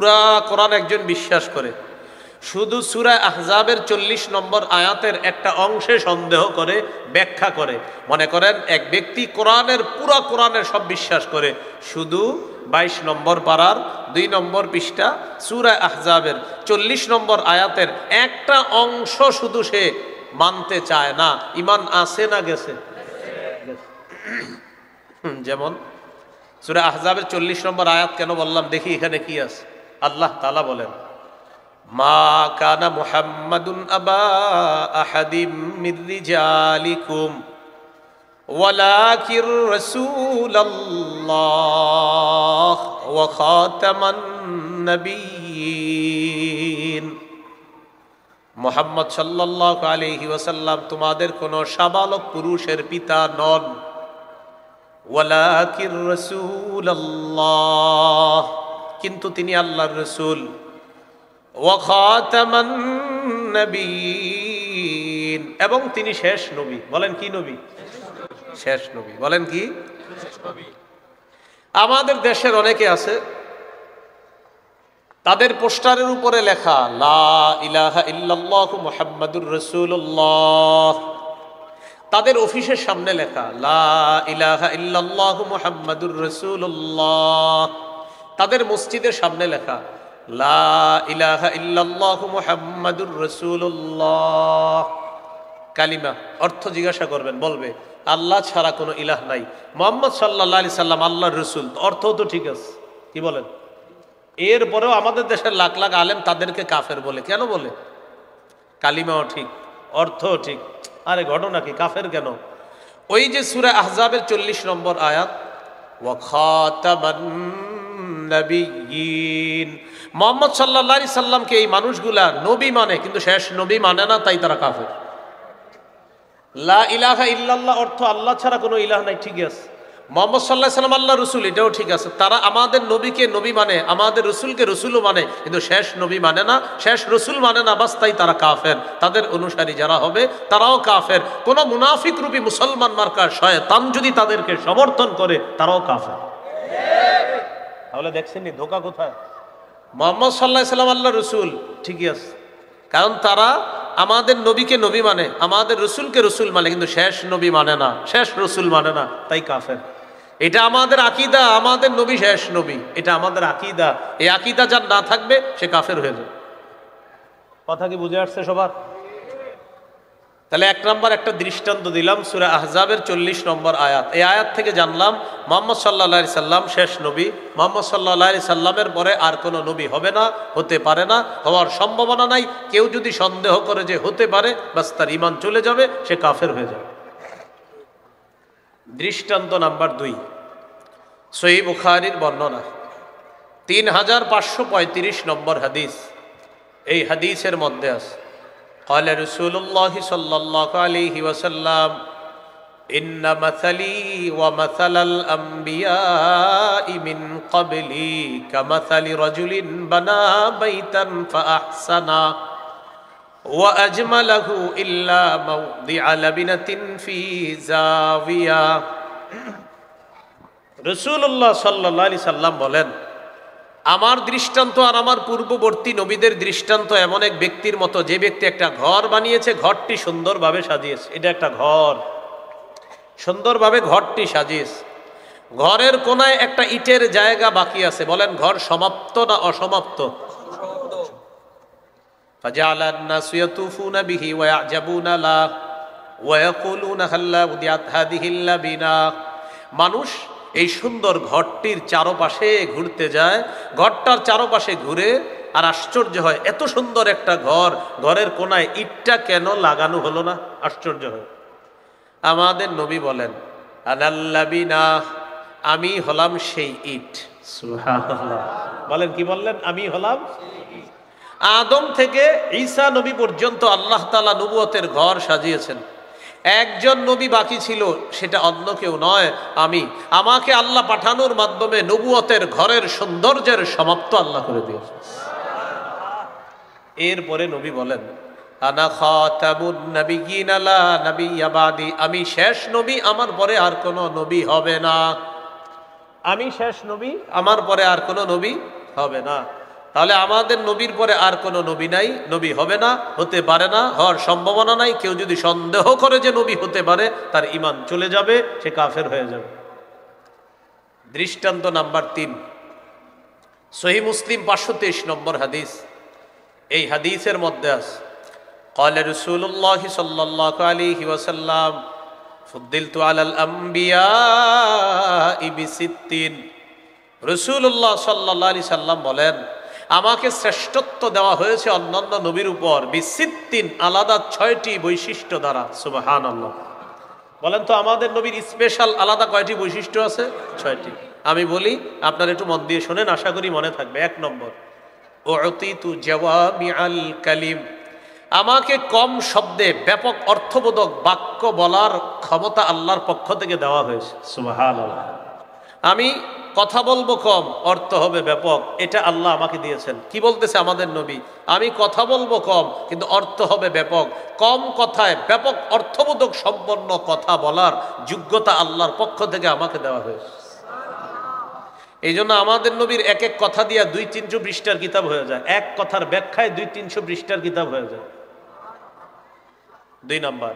পুরা কোরআন একজন বিশ্বাস করে, শুধু সূরা আহজাবের 40 নম্বর আয়াতের একটা অংশে সন্দেহ করে, ব্যাখ্যা করে, মনে করেন এক ব্যক্তি পুরা কোরআনের সব বিশ্বাস করে, শুধু 22 নম্বর পারার 2 নম্বর পৃষ্ঠা সূরা আহজাবের 40 নম্বর আয়াতের একটা অংশ শুধু সে মানতে চায় না, ঈমান আছে না গেছে? যেমন সূরা আহজাবের 40 নম্বর আয়াত কেন বললাম, দেখি এখানে কি আছে। আল্লাহ তাআলা বলেন, মা কানা মুহাম্মাদুন আবা আহাদিম মির রিজালিকুম ওয়ালাকির রাসূলুল্লাহ ওয়া খাতামান নবিয়্যিন। মুহাম্মদ সাল্লাল্লাহু আলাইহি ওয়াসাল্লাম তোমাদের কোন সাবালক পুরুষের পিতা নন, ওয়ালাকির রাসূলুল্লাহ কিন্তু তিনি আল্লাহর রাসূল, ওয়া খাতামান নবিয়্যিন এবং তিনি শেষ নবী। বলেন কি নবী? শেষ নবী। বলেন কি? আমাদের দেশের অনেকে আছে, তাদের পোস্টারের উপরে লেখা লা ইলাহা ইল্লাল্লাহু মুহাম্মাদুর রাসূলুল্লাহ, তাদের অফিসের সামনে লেখা লা ইলাহা ইল্লাল্লাহু মুহাম্মাদুর রাসূলুল্লাহ, তাদের মসজিদের সামনে লেখা লা ইলাহা ইল্লাল্লাহু মুহাম্মাদুর রাসূলুল্লাহ। কালিমা অর্থ জিজ্ঞাসা করবেন, বলবে আল্লাহ ছাড়া কোনো ইলাহ নাই, মুহাম্মদ সাল্লাল্লাহু আলাইহি সাল্লাম আল্লাহর রাসূল। অর্থ তো ঠিক আছে, কি বলেন? এরপরেও আমাদের দেশের লাখ লাখ আলেম তাদেরকে কাফের বলে। কেন বলে? কালিমাও ঠিক, অর্থও ঠিক, আরে ঘটনা কি, কাফের কেন? ওই যে সূরা আহজাবের 40 নম্বর আয়াত, ওয়া খাতামান নবিয়্যিন, মুহাম্মদ সাল্লাল্লাহু আলাইহি সাল্লামকে এই মানুষগুলা নবী মানে, কিন্তু শেষ নবী মানে না, তাই তারা কাফের। লা ইলাহা ইল্লাল্লাহ অর্থ আল্লাহ ছাড়া কোনো ইলাহ নাই, ঠিক আছে। মুহাম্মদ সাল্লাল্লাহু আলাইহি সাল্লাম আল্লাহর রাসূল, এটাও ঠিক আছে। তারা আমাদের নবীকে নবী মানে, আমাদের রাসূলকে রাসূলও মানে, কিন্তু শেষ নবী মানে না, শেষ রাসূল মানে না, বাস তাই তারা কাফের। তাদের অনুসারী যারা হবে তারাও কাফের। কোন মুনাফিক রূপী মুসলমান মার্কা শয়তান যদি তাদেরকে সমর্থন করে, তারাও কাফের। তাহলে দেখছেন নি ধোঁকা কোথায়? মুহাম্মদ সাল্লাল্লাহু আলাইহি সাল্লাম আল্লাহর রাসূল, ঠিকই আছে, কারণ তারা আমাদের নবীকে নবী মানে, আমাদের রসুলকে রসুল মানে, কিন্তু শেষ নবী মানে না, শেষ রসুল মানে না, তাই কাফের। এটা আমাদের আকীদা, আমাদের নবী শেষ নবী, এটা আমাদের আকীদা। এই আকীদা যার না থাকবে সে কাফের হয়ে যাবে। কথা কি বুঝে আসছে সবার? তাহলে 1 নম্বর একটা দৃষ্টান্ত দিলাম, সূরা আহজাবের 40 নম্বর আয়াত। এই আয়াত থেকে জানলাম মুহাম্মদ সাল্লাল্লাহু আলাইহি সাল্লাম শেষ নবী। মুহাম্মদ সাল্লাল্লাহু আলাইহি সাল্লামের পরে আর কোনো নবী হবে না, হতে পারে না, হওয়ার সম্ভাবনা নাই। কেউ যদি সন্দেহ করে যে হতে পারে, বাস তার ঈমান চলে যাবে, সে কাফের হয়ে যাবে। দৃষ্টান্ত নাম্বার 2, সহিহ বুখারীর বর্ণনা 3535 নম্বর হাদিস। এই হাদিসের মধ্যে আছে, قال رسول الله صلى الله عليه وسلم إن مثلي ومثل الأنبياء من قبلي كمثل رجل بنى بيتا فأحسنه وأجمله إلا موضع لبنة في زاوية। রাসূলুল্লাহ সাল্লাল্লাহু আলাইহি সাল্লাম বলেন, আমার দৃষ্টান্ত আর আমার পূর্ববর্তী নবীদের দৃষ্টান্ত এমন এক ব্যক্তির মতো, যে ব্যক্তি একটা ঘর বানিয়েছে, ঘরটি সুন্দরভাবে সাজিয়েছে। এটা একটা ঘর, সুন্দরভাবে ঘরটি সাজিয়েছে। ঘরের কোনায় একটা ইটের জায়গা বাকি আছে। বলেন ঘর সমাপ্ত না অসমাপ্ত? فجعل الناس يطوفون به ويعجبون له ويقولون هلا وضعت هذه اللبنة। মানুষ এই সুন্দর ঘরটির চারপাশে ঘুরতে যায়, ঘরটার চারপাশে ঘুরে আর আশ্চর্য হয়, এত সুন্দর একটা ঘর, ঘরের কোনায় ইটটা কেন লাগানো হলো না? আশ্চর্য হয়। আমাদের নবী বলেন, আনাল্লাবিনা, আমি হলাম সেই ইট। সুবহানাল্লাহ। বলেন কি বললেন? আমি হলাম। আদম থেকে ঈসা নবী পর্যন্ত আল্লাহ তাআলা নবুয়তের ঘর সাজিয়েছেন। একজন নবী বাকি ছিল, সেটা অন্য কেউ নয়, আমি। আমাকে আল্লাহ পাঠানোর মাধ্যমে নবুয়তের ঘরের সৌন্দর্যের সমাপ্ত আল্লাহ করে দিয়েছেন। এরপরে নবী বলেন, আনা খাতামুন নাবিয়্যিন লা নাবিয়্যা বাদি, আমি শেষ নবী, আমার পরে আর কোনো নবী হবে না। আমি শেষ নবী, আমার পরে আর কোনো নবী হবে না। তাহলে আমাদের নবীর পরে আর কোনো নবী নাই, নবী হবে না, হতে পারে না, হওয়ার সম্ভাবনা নাই। কেউ যদি সন্দেহ করে যে নবী হতে পারে, তার ঈমান চলে যাবে, সে কাফের হয়ে যাবে। দৃষ্টান্ত নাম্বার 3, সহিহ মুসলিম 523 নম্বর হাদিস। এই হাদিসের মধ্যে আছে قال رسول الله صلى الله عليه وسلم فضلت على الأنبياء ب60। রাসূলুল্লাহ সাল্লাল্লাহু আলাইহি সাল্লাম বলেন, আমাকে শ্রেষ্ঠত্ব দেওয়া হয়েছে অন্যান্য নবীর উপর ব60, আলাদা 6টি বৈশিষ্ট্য দ্বারা। সুবহানাল্লাহ। বলেন তো আমাদের নবীর স্পেশাল আলাদা কয়টি বৈশিষ্ট্য আছে? 6টি। আমি বলি, আপনারা একটু মন দিয়ে শোনেন, আশা করি মনে থাকবে। 1 নম্বর, উতিতু জাওয়ামিআল কালিম, আমাকে কম শব্দে ব্যাপক অর্থবোধক বাক্য বলার ক্ষমতা আল্লাহর পক্ষ থেকে দেওয়া হয়েছে। সুবহানাল্লাহ। আমি কথা বলবো কম, অর্থ হবে ব্যাপক, এটা আল্লাহ আমাকে দিয়েছেন। কি বলতেছে আমাদের নবী? আমি কথা বলবো কম, কিন্তু অর্থ হবে ব্যাপক। কম কথায় ব্যাপক অর্থবোধক সম্পন্ন কথা বলার যোগ্যতা আল্লাহর পক্ষ থেকে আমাকে দেওয়া হয়েছে। এই জন্য আমাদের নবীর এক এক কথা দিয়া 200-300 পৃষ্ঠার কিতাব হয়ে যায়। এক কথার ব্যাখ্যায় 200-300 পৃষ্ঠার কিতাব হয়ে যায়। 2 নম্বর,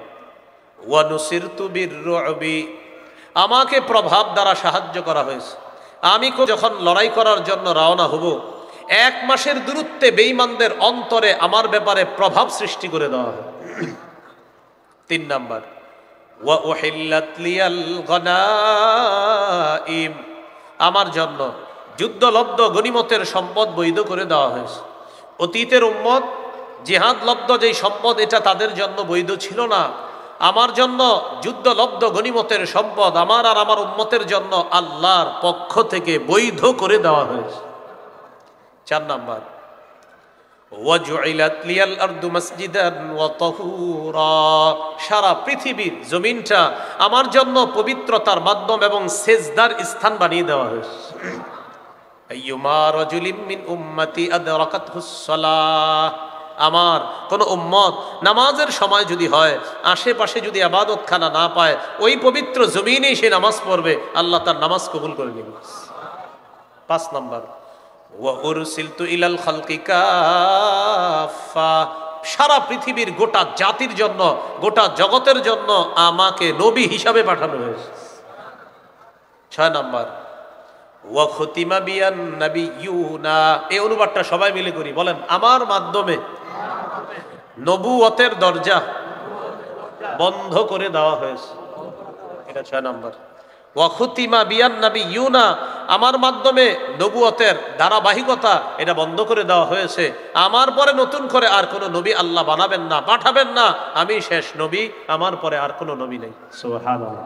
ওয়ানুসিরতু বিররুবি, আমাকে প্রভাব দ্বারা সাহায্য করা হয়েছে। আমি যখন লড়াই করার জন্য রওনা হব, 1 মাসের দূরত্বে বেঈমানদের অন্তরে আমার ব্যাপারে প্রভাব সৃষ্টি করে দেওয়া হয়। 3 নম্বর, ওয়া উহিল্লাত লিয়াল গনাইম, আমার জন্য যুদ্ধলব্ধ গনিমতের সম্পদ বৈধ করে দেওয়া হয়েছে। অতীতের উম্মত জিহাদ লব্ধ যেই সম্পদ, এটা তাদের জন্য বৈধ ছিল না। আমার জন্য যুদ্ধলব্ধ গনিমতের সম্পদ আমার আর আমার উম্মতের জন্য আল্লাহর পক্ষ থেকে বৈধ করে দেওয়া হয়েছে। 4 নম্বর, ওয়াজুইলাত লিয়াল আরদু মাসজিদান ওয়া তাহুরা, সারা পৃথিবীর জমিনটা আমার জন্য পবিত্রতার মাধ্যম এবং সেজদার স্থান বানিয়ে দেওয়া হয়েছে। আইয়ুমা রাজুলিন মিন উম্মতি আদরাকাতহুস সালাহ, আমার কোন উম্মত নামাজের সময় যদি হয়, আশেপাশে যদি ইবাদতখানা না পায়, ওই পবিত্র জমিনেই সে নামাজ পড়বে, আল্লাহ তার নামাজ কবুল করে নেবেন। 5 নম্বর, ওয়া উরসিলতু ইলাল খালকি কাফা, সারা পৃথিবীর গোটা জাতির জন্য, গোটা জগতের জন্য আমাকে নবী হিসাবে পাঠানো হয়েছে। 6 নম্বর, ওয়া খুতিমা বিয়ান নাবিয়ুনা, এই অনুবাদটা সবাই মিলে করি, বলেন, আমার মাধ্যমে নবুয়তের দরজা বন্ধ করে দেওয়া হয়েছে। এটা 6 নম্বর। ওয়া খুতিমা বিয়ান নাবিয়ুনা, আমার মাধ্যমে নবুয়তের ধারাবাহিকতা এটা বন্ধ করে দেওয়া হয়েছে। আমার পরে নতুন করে আর কোনো নবী আল্লাহ বানাবেন না, পাঠাবেন না। আমি শেষ নবী, আমার পরে আর কোনো নবী নেই। সুবহানাল্লাহ।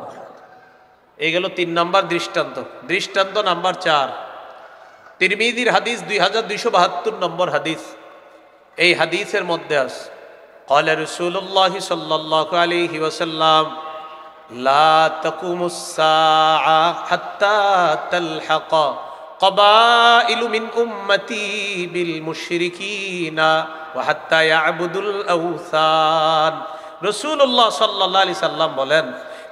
এই গেল 3 নম্বর দৃষ্টান্ত। দৃষ্টান্ত নাম্বার 4, তিরমিজির হাদিস 2272 নম্বর হাদিস। এই হাদিসের মধ্যে আছে, ক্বালা রাসূলুল্লাহ সাল্লাল্লাহু আলাইহি ওয়াসাল্লাম, লা তাকুমুস সাআ হাত্তা তালহাকা ক্বাবাইলু মিন উম্মতি বিল মুশরিকিনা ওয়া হাত্তা ইয়াবুদুল আওসান। রাসূলুল্লাহ সাল্লাল্লাহু আলাইহি সাল্লাম বলেন,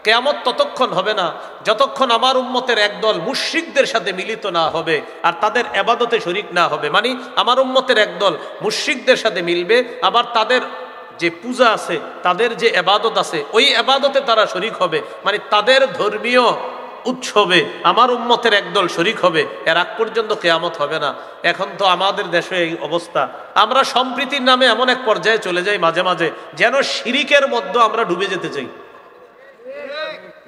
কিয়ামত ততক্ষণ হবে না যতক্ষণ আমার উম্মতের একদল মুশরিকদের সাথে মিলিত না হবে আর তাদের ইবাদতে শরীক না হবে। মানে আমার উম্মতের একদল মুশরিকদের সাথে মিলবে, আবার তাদের যে পূজা আছে, তাদের যে ইবাদত আছে, ওই ইবাদতে তারা শরীক হবে। মানে তাদের ধর্মীয় উৎসবে আমার উম্মতের একদল শরীক হবে। এর আগ পর্যন্ত কিয়ামত হবে না। এখন তো আমাদের দেশে এই অবস্থা, আমরা সম্প্রীতির নামে এমন এক পর্যায়ে চলে যাই মাঝে মাঝে, যেন শিরিকের মধ্যে আমরা ডুবে যেতে চাই।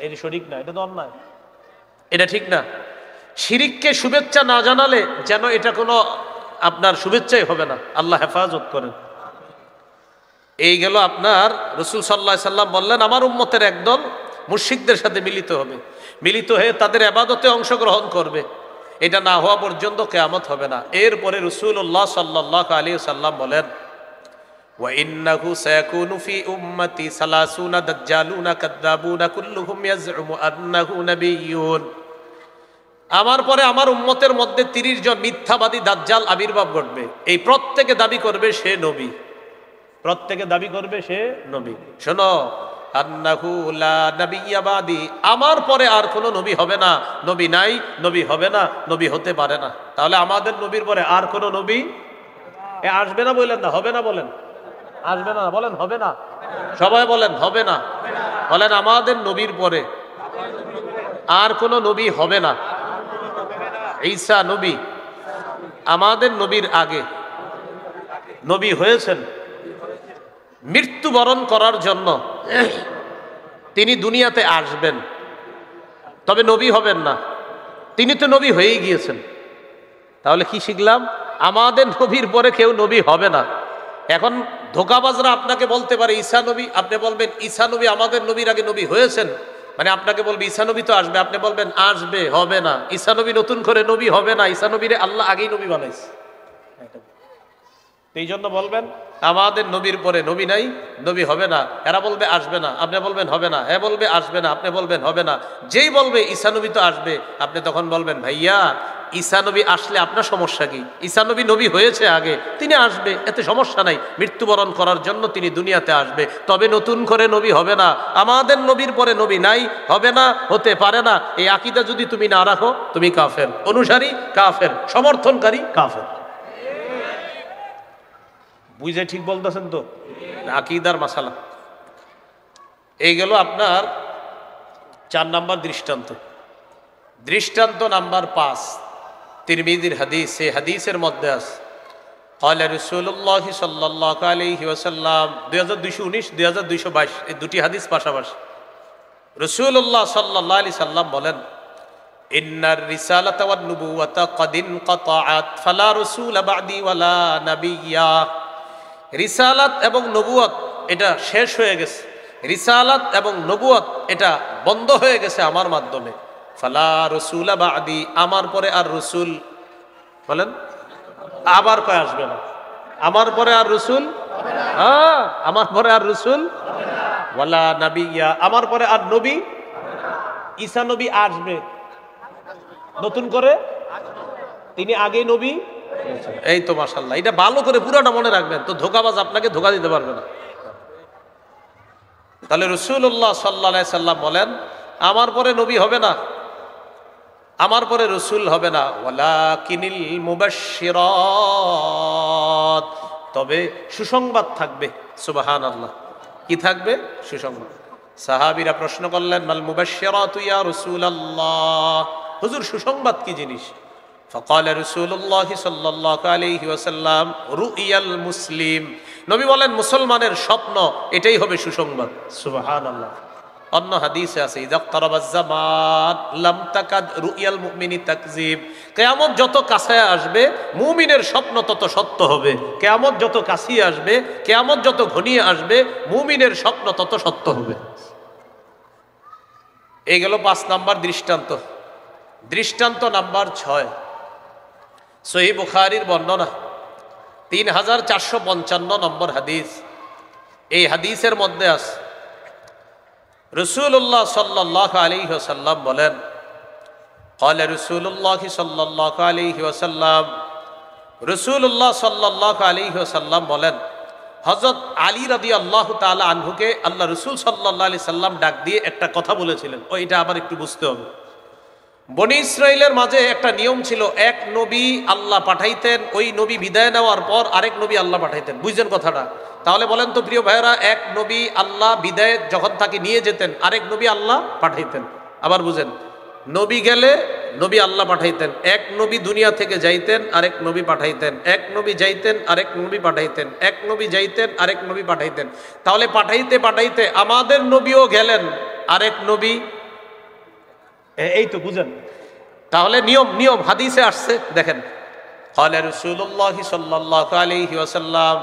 এটা শরীক না, এটা তো অন্যায়, এটা ঠিক না। শিরিককে শুভেচ্ছা না জানালে যেন এটা কোনো আপনার শুভেচ্ছাই হবে না। আল্লাহ হেফাজত করেন। এই গেল আপনার রাসূল সাল্লাল্লাহু আলাইহি সাল্লাম বললেন, আমার উম্মতের একদল মুশরিকদের সাথে মিলিত হবে, মিলিত হয়ে তাদের ইবাদতে অংশগ্রহণ করবে। এটা না হওয়া পর্যন্ত কিয়ামত হবে না। এরপরে রাসূলুল্লাহ সাল্লাল্লাহু আলাইহি সাল্লাম বলেন, ওয়া ইন্নাহু সায়াকুনু ফি উম্মতি 30 দাজ্জালুনা কাযাবুনা কুল্লুহুম ইয়াজউমু আন্নাহু নাবিয়্যুন, আমার পরে আমার উম্মতের মধ্যে 30 জন মিথ্যাবাদী দাজ্জাল আবির্ভাব ঘটবে। এই প্রত্যেকে দাবি করবে সে নবী, প্রত্যেকে দাবি করবে সে নবী। শোনো, আন্নাহু লা নাবিয়্যা বাদি, আমার পরে আর কোনো নবী হবে না, নবী নাই, নবী হবে না, নবী হতে পারে না। তাহলে আমাদের নবীর পরে আর কোনো নবী আসবে না বললেন না, হবে না বলেন, আসবে না বলেন, হবে না, সবাই বলেন হবে না, বলেন আমাদের নবীর পরে আর কোনো নবী হবে না। ঈসা নবী আমাদের নবীর আগে নবী হয়েছেন, মৃত্যুবরণ করার জন্য তিনি দুনিয়াতে আসবেন, তবে নবী হবেন না, তিনি তো নবী হয়েই গিয়েছেন। তাহলে কি শিখলাম? আমাদের নবীর পরে কেউ নবী হবে না। এখন ধোঁকাবাজরা আপনাকে বলতে পারে ঈসা নবী, আপনি বলবেন ঈসা নবী আমাদের নবীর আগে নবী হয়েছেন, মানে আপনাকে বলবে ঈসা নবী তো আসবে, আপনি বলবেন আসবে, হবে না, ঈসা নবী নতুন করে নবী হবে না, ঈসা নবীরে আল্লাহ আগেই নবী বানাইছে। এই জন্য বলবেন আমাদের নবীর পরে নবী নাই, নবী হবে না। এরা বলবে আসবে না, আপনি বলবেন হবে না, হ্যাঁ বলবে আসবে না, আপনি বলবেন হবে না। যেই বলবে ঈসা নবী তো আসবে, আপনি তখন বলবেন ভাইয়া ঈসা নবী আসলে আপনার সমস্যা কি? ঈসা নবী নবী হয়েছে আগে, তিনি আসবে, এতে সমস্যা নাই, মৃত্যুবরণ করার জন্য তিনি দুনিয়াতে আসবে, তবে নতুন করে নবী হবে না। আমাদের নবীর পরে নবী নাই, হবে না, হতে পারে না। এই আকীদা যদি তুমি না রাখো, তুমি কাফের, অনুসারী কাফের, সমর্থনকারী কাফের। বুঝে ঠিক বলতেছেন তো? আকীদার মাসালা। এই গেল আপনার 4 নাম্বার দৃষ্টান্ত। দৃষ্টান্ত নাম্বার 5 তিরমিজির হাদিস। এই হাদিসের মধ্যে আছে ক্বালা রাসূলুল্লাহ সাল্লাল্লাহু আলাইহি ওয়াসাল্লাম, 2219 2222 এই দুটি হাদিস পাশাপাশি। রাসূলুল্লাহ সাল্লাল্লাহু আলাইহি সাল্লাম বলেন, ইন্নার রিসালাতা ওয়ান নুবুওয়াতা ক্বাদ ইনকাতাআত ফালা রাসূলা বা'দি ওয়ালা নাবিয়্যা। রিসালাত এবং নবুয়ত এটা শেষ হয়ে গেছে, রিসালাত এবং নবুয়ত এটা বন্ধ হয়ে গেছে আমার মাধ্যমে। ফালা রাসূলা বা'দি, আমার পরে আর রসুল, বলেন আবার কয় আসবে না, আমার পরে আর রসুল, হ্যাঁ আমার পরে আর রসুল, ওয়ালা নাবিয়্যা, আমার পরে আর নবী। ঈসা নবী আসবে নতুন করে, তিনি আগে নবী। এই তো মাশাআল্লাহ, এটা ভালো করে পুরাটা মনে রাখবেন, তো ধোঁকাবাজ আপনাকে ধোঁকা দিতে পারবে না। তাহলে রাসূলুল্লাহ সাল্লাল্লাহু আলাইহি সাল্লাম বলেন আমার পরে নবী হবে না, আমার পরে রসুল হবে না। ওয়ালাকিনিল মুবাশশিরাত, তবে সুসংবাদ থাকবে। সুবহানাল্লাহ, কি থাকবে? সুসংবাদ। সাহাবীরা প্রশ্ন করলেন মাল মুবাশশিরাতু ইয়া রাসূলুল্লাহ, হুজুর সুসংবাদ কি জিনিস? ফাকালা রাসূলুল্লাহ সাল্লাল্লাহু আলাইহি ওয়াসাল্লাম রুইয়াল মুসলিম, নবী বলেন মুসলমানের স্বপ্ন, এটাই হবে সুসংবাদ। সুবহানাল্লাহ। অন্য হাদিসে আছে ইযাক্তারাবাজ জামান লাম তাকাদ রুইয়াল মুমিনি তাকযিব, কিয়ামত যত কাছে আসবে মুমিনের স্বপ্ন তত সত্য হবে। কিয়ামত যত কাছে আসবে, কিয়ামত যত ঘনিয়ে আসবে, মুমিনের স্বপ্ন তত সত্য হবে। এই গেল 5 নাম্বার দৃষ্টান্ত। দৃষ্টান্ত নাম্বার 6 সহিহ বুখারীর বর্ণনা 3455 নম্বর হাদিস। এই হাদিসের মধ্যে আছে রাসূলুল্লাহ সাল্লাল্লাহু আলাইহি ওয়াসাল্লাম বলেন, ক্বালা রাসূলুল্লাহ সাল্লাল্লাহু আলাইহি ওয়াসাল্লাম, রাসূলুল্লাহ সাল্লাল্লাহু আলাইহি ওয়াসাল্লাম বলেন, হযরত আলী রাদিয়াল্লাহু তাআলা আনহুকে আল্লাহ রাসূল সাল্লাল্লাহু আলাইহি সাল্লাম ডাক দিয়ে একটা কথা বলেছিলেন, ওইটা আবার একটু বুঝতে হবে। বনি ইসরাইলের মাঝে একটা নিয়ম ছিল, এক নবী আল্লাহ পাঠাইতেন, ওই নবী বিদায় নেওয়ার পর আরেক নবী আল্লাহ পাঠাইতেন। বুঝছেন কথাটা? তাহলে বলেন তো প্রিয় ভাইয়েরা, এক নবী আল্লাহ বিদায় যখন তাকে নিয়ে যেতেন, আরেক নবী আল্লাহ পাঠাইতেন। আবার বুঝেন, নবী গেলে নবী আল্লাহ পাঠাইতেন, এক নবী দুনিয়া থেকে যাইতেন, আরেক নবী পাঠাইতেন, এক নবী যাইতেন, আরেক নবী পাঠাইতেন, এক নবী যাইতেন, আরেক নবী পাঠাইতেন। তাহলে পাঠাইতে পাঠাইতে আমাদের নবীও গেলেন, আরেক নবী, এই তো বুঝেন। তাহলে নিয়ম নিয়ম হাদিসে আসছে, দেখেন ক্বালা রাসূলুল্লাহ সাল্লাল্লাহু আলাইহি ওয়াসাল্লাম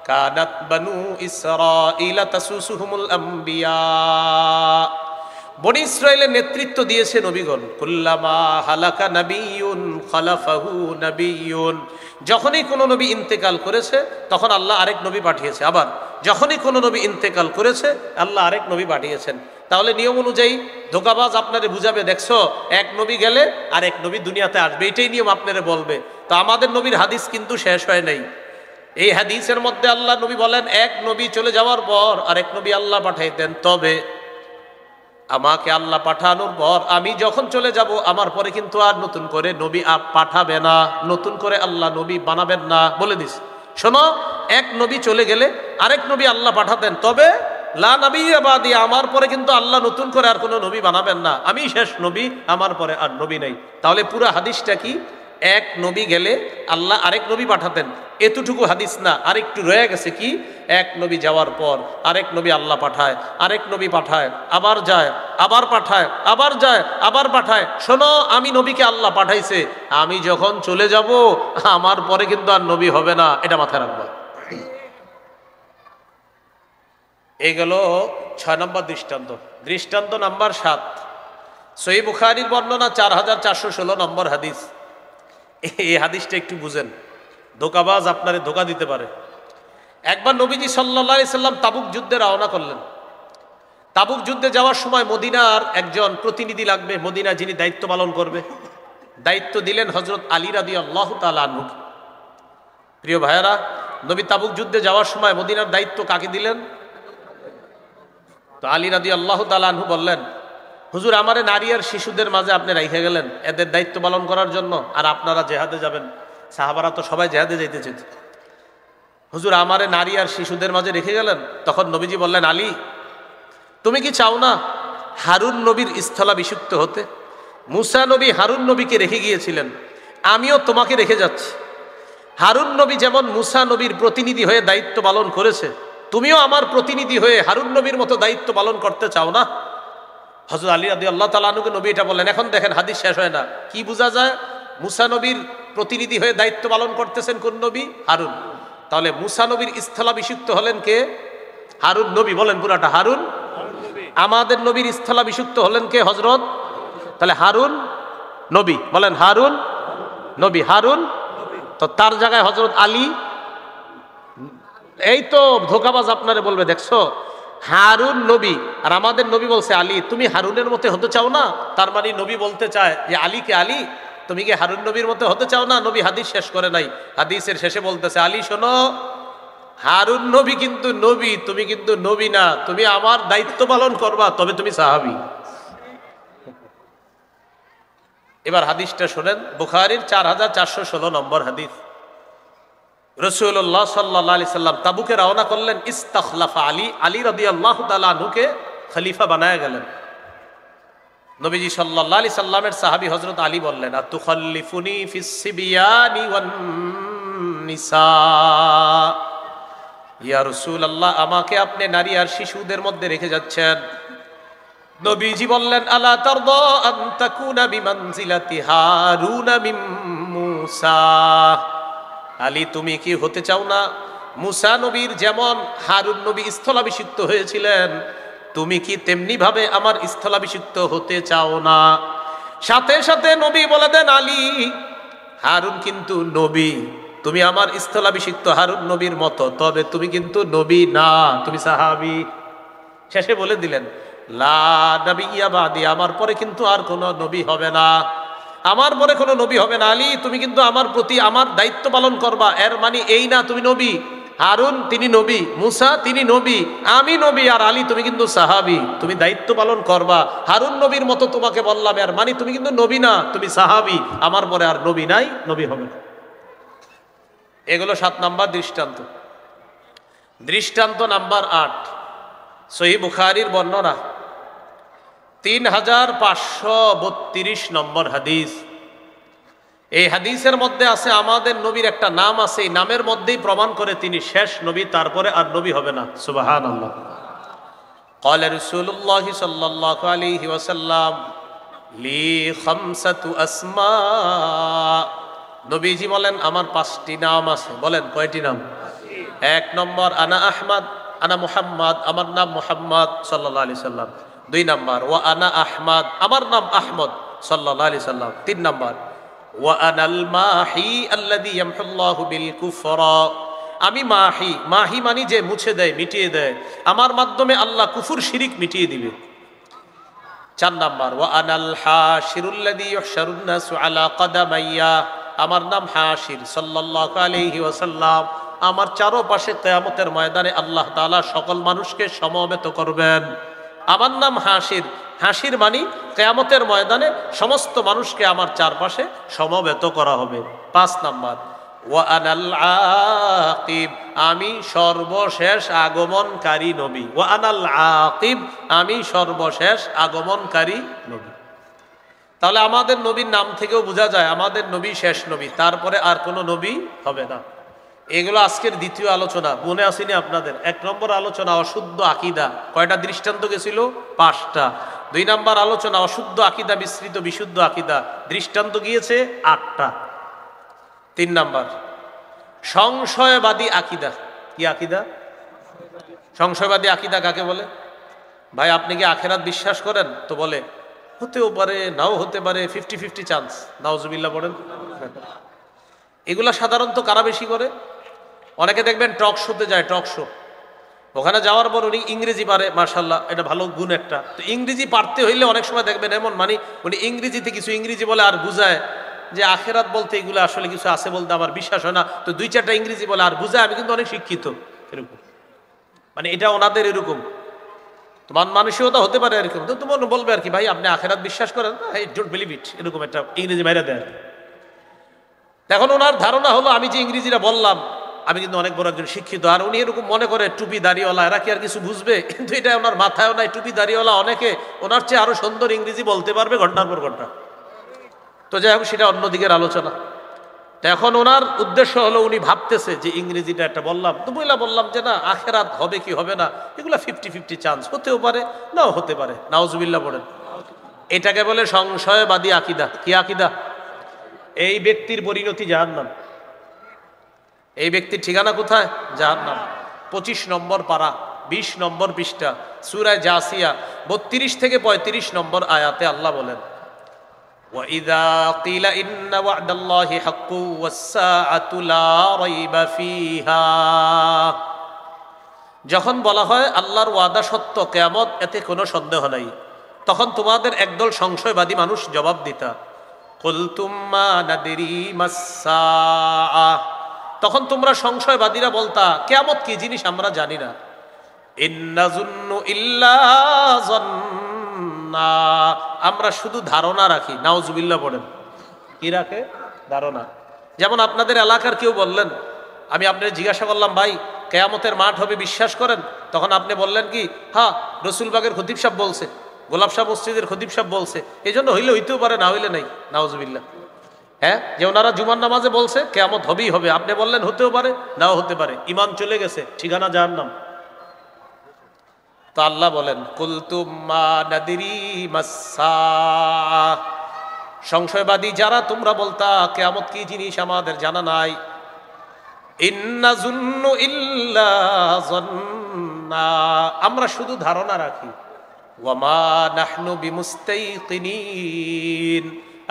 কানাত বানু ইসরাঈলা তাসুসুহুমুল আম্বিয়া, বনি ইসরাইলের নেতৃত্ব দিয়েছে নবীগণ। কুল্লামা হালাকা নাবিয়্যুন খালাফাহু নাবিয়্যুন, যখনই কোনো নবী ইন্তেকাল করেছে তখন আল্লাহ আরেক নবী পাঠিয়েছে, আবার যখনই কোনো নবী ইন্তেকাল করেছে আল্লাহ আরেক নবী পাঠিয়েছেন। তাহলে নিয়ম অনুযায়ী ধোঁকাবাজ আপনারে বুঝাবে, দেখছো এক নবী গেলে আরেক নবী দুনিয়াতে আসবে, এটাই নিয়ম আপনারে বলবে। তো আমাদের নবীর হাদিস কিন্তু শেষ হয় নাই, এই হাদিসের মধ্যে আল্লাহ নবী বলেন, এক নবী চলে যাওয়ার পর আরেক নবী আল্লাহ পাঠাইতেন, তবে আমাকে আল্লাহ পাঠানোর পর আমি যখন চলে যাব আমার পরে কিন্তু আর নতুন করে নবী পাঠাবে না, নতুন করে আল্লাহ নবী বানাবেন না। বলে দিস, শোনো, এক নবী চলে গেলে আরেক নবী আল্লাহ পাঠাতেন, তবে লা নবিয়্যা বাদি, আমার পরে কিন্তু আল্লাহ নতুন করে আর কোনো নবী বানাবেন না, আমি শেষ নবী, আমার পরে আর নবী নেই। তাহলে পুরো হাদিসটা কি? এক নবী গেলে আল্লাহ আরেক নবী পাঠাতেন, এতটুকু হাদিস না, আরেকটু রয়ে গেছে কি? এক নবী যাওয়ার পর আরেক নবী আল্লাহ পাঠায়, আরেক নবী পাঠায়, আবার যায়, আবার পাঠায়, আবার যায়, আবার পাঠায়। শোনো, আমি নবীকে আল্লাহ পাঠাইছে, আমি যখন চলে যাব আমার পরে কিন্তু আর নবী হবে না, এটা মাথায় রাখবা। এই গেল 6 নম্বর দৃষ্টান্ত। দৃষ্টান্ত নাম্বার 7, সহিহ বুখারীর বর্ণনা 4416 নম্বর হাদিস। এই হাদিসটা একটু বুঝেন, ধোঁকাবাজ আপনারে ধোঁকা দিতে পারে। একবার নবীজি সাল্লাল্লাহু আলাইহি সাল্লাম তাবুক যুদ্ধে রওনা করলেন। তাবুক যুদ্ধে যাওয়ার সময় মদিনার একজন প্রতিনিধি লাগবে, মদিনা যিনি দায়িত্ব পালন করবে, দায়িত্ব দিলেন হযরত আলী রাদিয়াল্লাহু তাআলা আনহু। প্রিয় ভাইয়েরা, নবী তাবুক যুদ্ধে যাওয়ার সময় মদিনার দায়িত্ব কাকে দিলেন? তো আলী রাদিয়াল্লাহু তাআলা আনহু বললেন, হুজুর, আমারে নারী আর শিশুদের মাঝে আপনি রেখে গেলেন এদের দায়িত্ব পালন করার জন্য, আর আপনারা জেহাদে যাবেন, সাহাবারা তো সবাই জেহাদে যাইতেছে, হুজুর আমারে নারী আর শিশুদের মাঝে রেখে গেলেন। তখন নবীজি বললেন, আলী, তুমি কি চাও না হারুন নবীর স্থলাভিষিক্ত হতে? মুসা নবী হারুন নবীকে রেখে গিয়েছিলেন, আমিও তোমাকে রেখে যাচ্ছি। হারুন নবী যেমন মুসা নবীর প্রতিনিধি হয়ে দায়িত্ব পালন করেছে, তুমিও আমার প্রতিনিধি হয়ে হারুন নবীর মতো দায়িত্ব পালন করতে চাও না? হযরত আলী রাদিয়াল্লাহু তাআলা আনহুকে নবী এটা বললেন। এখন দেখেন, হাদিস শেষ হয় না, কি বোঝা যায়? মুসা নবীর প্রতিনিধি হয়ে দায়িত্ব পালন করতেছেন কোন নবী? হারুন। তাহলে মুসা নবীর স্থলাভিষিক্ত হলেন কে? হারুন নবী। বলেন পুরাটা, হারুন। আমাদের নবীর স্থলাভিষিক্ত হলেন কে? হযরত। তাহলে হারুন নবী। বলেন, হারুন নবী, হারুন। তো তার জায়গায় হযরত আলী। এই তো ধোঁকাবাজ আপনারে বলবে, দেখছো, হারুন নবী আর আমাদের নবী বলছে আলী, তুমি হারুনের মতো হতে চাও না? তার মানে নবী বলতে চায় যে আলীকে, আলী তুমি কি হারুন নবীর মতো হতে চাও না? নবী হাদিস শেষ করে নাই, হাদিসের শেষে বলতেছে, আলী শোনো, হারুন নবী কিন্তু নবী, তুমি কিন্তু নবী না, তুমি আমার দায়িত্ব পালন করবা, তবে তুমি সাহাবী। এবার হাদিসটা শোনেন, বুখারীর 4416 নম্বর হাদিস। রাসূলুল্লাহ সাল্লাল্লাহু আলাইহি সাল্লাম তাবুকে রওনা করলেন, ইস্তাখলাফা আলী, আলী রাদিয়াল্লাহু তাআলা আনহুকে খলিফা বানায়া গেলেন। নবীজি সাল্লাল্লাহু আলাইহি সাল্লামের সাহাবী হযরত আলী বললেন, আতুখাল্লিফুনি ফিস সিবিয়ানি ওয়ান নিসা, ইয়া রাসূলুল্লাহ, আমাকে আপনি নারী আর শিশুদের মধ্যে রেখে যাচ্ছেন। নবীজি বললেন, আলা তারদা আন তাকুনা বিমানজিলাতি হারুন মিন মূসা, আলী তুমি কি হতে চাও না মুসা নবীর যেমন হারুন নবী স্থলাভিষিক্ত হয়েছিলেন, তুমি কি তেমনি ভাবে আমার স্থলাভিষিক্ত হতে চাও না? সাথে সাথে নবী বলে দেন, আলী, হারুন কিন্তু নবী, তুমি আমার স্থলাভিষিক্ত হারুন নবীর মতো, তবে তুমি কিন্তু নবী না, তুমি সাহাবী। শেষে বলে দিলেন, লা নবিয়্যা বাদি, আমার পরে কিন্তু আর কোনো নবী হবে না, আমার পরে কোনো নবী হবে না। আলী, তুমি কিন্তু আমার প্রতি আমার দায়িত্ব পালন করবা, এর মানে এই না তুমি নবী। হারুন তিনি নবী, মুসা তিনি নবী, আমি নবী, আর আলী তুমি কিন্তু সাহাবী, তুমি দায়িত্ব পালন করবা। হারুন নবীর মতো তোমাকে বললাম, এর মানে তুমি কিন্তু নবী না, তুমি সাহাবী, আমার পরে আর নবী নাই, নবী হবে না। এগুলো 7 নাম্বার দৃষ্টান্ত। দৃষ্টান্ত নাম্বার 8, সহিহ বুখারীর বর্ণনা 3532 নম্বর হাদিস। এই হাদিসের মধ্যে আছে আমাদের নবীর একটা নাম আছে, এই নামের মধ্যেই প্রমাণ করে তিনি শেষ নবী, তারপরে আর নবী হবে না। সুবহানাল্লাহ। قال رسول الله صلى الله عليه وسلم لي 5 أسماء, নবীজি বলেন আমার 5টি নাম আছে। বলেন কয়টি নাম? 1 নম্বর আনা আহমদ, আনা মুহাম্মদ, আমার নাম মুহাম্মদ সাল্লাল্লাহু আলাইহি সাল্লাম। 2 নম্বর ওয়া আনা আহমদ, আমার নাম আহমদ সাল্লাল্লাহু আলাইহি সাল্লাম। 3 নম্বর ওয়া আনাল মাহি আল্লাযী ইয়ামহুল্লাহু বিল কুফরা, আমি মাহি, মাহি মানে যে মুছে দেয়, মিটিয়ে দেয়, আমার মাধ্যমে আল্লাহ কুফর শিরিক মিটিয়ে দিবে। 4 নম্বর ওয়া আনাল হাশিরুল্লাযী ইউহশারুন নাসু আলা কদামাইয়া, আমার নাম হাশির সাল্লাল্লাহু আলাইহি ওয়াসাল্লাম, আমার চারপাশে কিয়ামতের ময়দানে আল্লাহ তাআলা সকল মানুষকে সমবেত করবেন। আমার নাম হাসির, হাসির মানি কিয়ামতের ময়দানে সমস্ত মানুষকে আমার চারপাশে সমবেত করা হবে। 5 নাম্বার, ওয়া আনাল আকিব, আমি সর্বশেষ আগমনকারী নবী। ওয়া আনাল আকিব, আমি সর্বশেষ আগমনকারী নবী। তাহলে আমাদের নবীর নাম থেকেও বোঝা যায় আমাদের নবী শেষ নবী, তারপরে আর কোনো নবী হবে না। এগুলো আজকের দ্বিতীয় আলোচনা, মনে আসেনি আপনাদের? 1 নম্বর আলোচনা অশুদ্ধ আকীদা, কয়টা দৃষ্টান্ত গেছিল? 5টা। 2 নম্বর আলোচনা অশুদ্ধ আকীদা মিশ্রিত বিশুদ্ধ আকীদা, দৃষ্টান্ত গিয়েছে 8টা। 3 নাম্বার সংশয়বাদী আকীদা। কি আকীদা? সংশয়বাদী আকীদা কাকে বলে? ভাই আপনি কি আখেরাত বিশ্বাস করেন? তো বলে হতেও পারে, নাও হতে পারে, 50-50 চান্স। নাউজুবিল্লাহ বলেন। এগুলা সাধারণত কারা বেশি করে? অনেকে দেখবেন টক শোতে যায়, টক শো, ওখানে যাওয়ার পর উনি ইংরেজি পারে, মাশাআল্লাহ, এটা ভালো গুণ একটা। তো ইংরেজি পারতে হইলে অনেক সময় দেখবেন এমন মানে উনি ইংরেজিতে কিছু ইংরেজি বলে আর বুঝায় যে আখেরাত বলতে এগুলো আসলে কিছু আছে বলতে আমার বিশ্বাস হয় না, তো 2-4টা ইংরেজি বলে আর বুঝায় আমি কিন্তু অনেক শিক্ষিত, এরকম। মানে এটা ওনাদের এরকম তোমার মানসিকতা হতে পারে এরকম। তো তোমার বলবে আর কি, ভাই আপনি আখেরাত বিশ্বাস করেন? আই ডোন্ট বিলিভ ইট, এরকম একটা ইংরেজি মাইরা দেয়। এখন ওনার ধারণা হলো আমি যে ইংরেজিটা বললাম আমি কিন্তু অনেক বড় একজন শিক্ষিত, আর উনি এরকম মনে করে টুপি দাড়িওয়ালা, এরা কি আর কিছু বুঝবে? কিন্তু এটা ওনার মাথায়ও নাই। টুপি দাড়িওয়ালা অনেকে ওনার চেয়ে আরো সুন্দর ইংরেজি বলতে পারবে ঘন্টার পর ঘন্টা। তো যাই হোক, সেটা অন্যদিকের আলোচনা। তো এখন ওনার উদ্দেশ্য হলো উনি ভাবতেছে যে ইংরেজিটা একটা বললাম, তো বললাম যে না আখেরাত হবে কি হবে না এগুলা 50-50 চান্স, হতেও পারে নাও হতে পারে। নাউজুবিল্লাহ বলেন। এটাকে বলে সংশয়বাদী আকীদা। কি আকীদা? এই ব্যক্তির পরিণতি জাহান্নাম। এই ব্যক্তির ঠিকানা কোথায়? জাহান্নাম। 25 নম্বর পারা, 20 নম্বর পৃষ্ঠা, সূরা জাসিয়া 32 থেকে 35 নম্বর আয়াতে আল্লাহ বলেন, وَإِذَا قِيلَ إِنَّ وَعْدَ اللَّهِ حَقٌّ وَالسَّاعَةُ لَا رَيْبَ فِيهَا, যখন বলা হয় আল্লাহর ওয়াদা সত্য, কিয়ামত এতে কোনো সন্দেহ নাই, তখন তোমাদের একদল সংশয়বাদী মানুষ জবাব দিতা, কুলতুম মা নাদরি মাস-সাআ, তখন তোমরা সংশয়বাদীরা বলতা কিয়ামত কি জিনিস আমরা জানি না। ইন্নাযুন্নু ইল্লা যান্না, আমরা শুধু ধারণা রাখি। নাউজুবিল্লাহ পড়েন। কি রাখে? ধারণা। যেমন আপনাদের এলাকার কেউ বললেন, আমি আপনার জিজ্ঞাসা করলাম ভাই কিয়ামতের মাঠ হবে বিশ্বাস করেন? তখন আপনি বললেন কি, হ্যাঁ রসুলবাগের খতিব সাহেব বলছে, গোলাপ শাহ মসজিদের খতিব সাহেব বলছে, এই জন্য হইলে হইতেও পারে, না হইলে নাই। নাউজুবিল্লাহ। হ্যাঁ, যে ওনারা জুমার নামাজে বলছে কিয়ামত হবেই হবে, আপনি বললেন হতেও পারে নাও হতে পারে, ইমান চলে গেছে, ঠিকানা জাহান্নাম। তো আল্লাহ বলেন কুলতুম মা নাদরি মাস-সাআ, সংশয়বাদী যারা তোমরা বলতা কিয়ামত কি জিনিস আমাদের জানা নাই। ইন্নাযুন্নু ইল্লা যান্না, আমরা শুধু ধারণা রাখি। ওয়া মা নাহনু বিমুস্তাইকিনিন,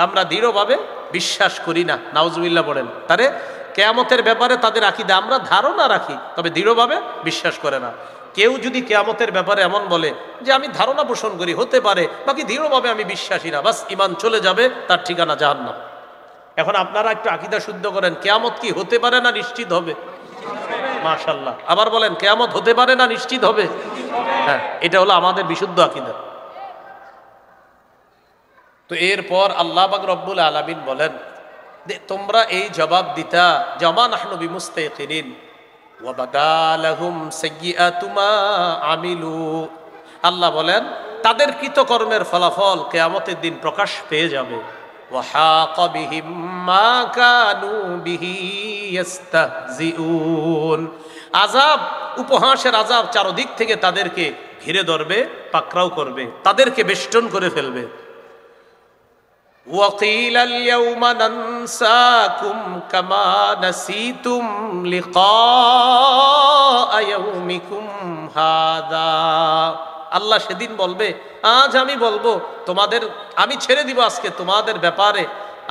আমরা দৃঢ়ভাবে বিশ্বাস করি না। নাউজুবিল্লাহ পড়েন। তারে কিয়ামতের ব্যাপারে তাদের আকীদা আমরা ধারণা রাখি, তবে দৃঢ়ভাবে বিশ্বাস করে না। কেউ যদি কিয়ামতের ব্যাপারে এমন বলে যে আমি ধারণা পোষণ করি হতে পারে, বাকি দৃঢ়ভাবে আমি বিশ্বাসী না, বাস ইমান চলে যাবে, তার ঠিকানা জাহান্নাম। এখন আপনারা একটু আকীদা শুদ্ধ করেন, কিয়ামত কি হতে পারে না নিশ্চিত হবে? মাশাআল্লাহ। আবার বলেন কিয়ামত হতে পারে না নিশ্চিত হবে? হ্যাঁ, এটা হলো আমাদের বিশুদ্ধ আকীদা। তো এরপর আল্লাহ পাক রব্বুল আলামিন বলেন যে তোমরা এই জবাব দিতা জামা নাহনু বিমুস্তাইকিনিন ওয়া বাদালাহুম সাইয়্যাতু মা আমিলু, আল্লাহ বলেন তাদের কৃতকর্মের ফলাফল কিয়ামতের দিন প্রকাশ পেয়ে যাবে। ওয়া হাকা বিহিম মা কানু বিহি ইস্তাহজিউন, আযাব, উপহাসের আযাব চারদিক থেকে তাদেরকে ঘিরে ধরবে, পাকড়াও করবে, তাদেরকে বেষ্টন করে ফেলবে। وَقِيلَ الْيَوْمَ نَنْسَاكُمْ كَمَا نَسِيتُمْ لِقَاءَ يَوْمِكُمْ هَذَا, আল্লাহ সেদিন বলবে আজ আমি বলবো তোমাদের, আমি ছেড়ে দিব আজকে তোমাদের ব্যাপারে,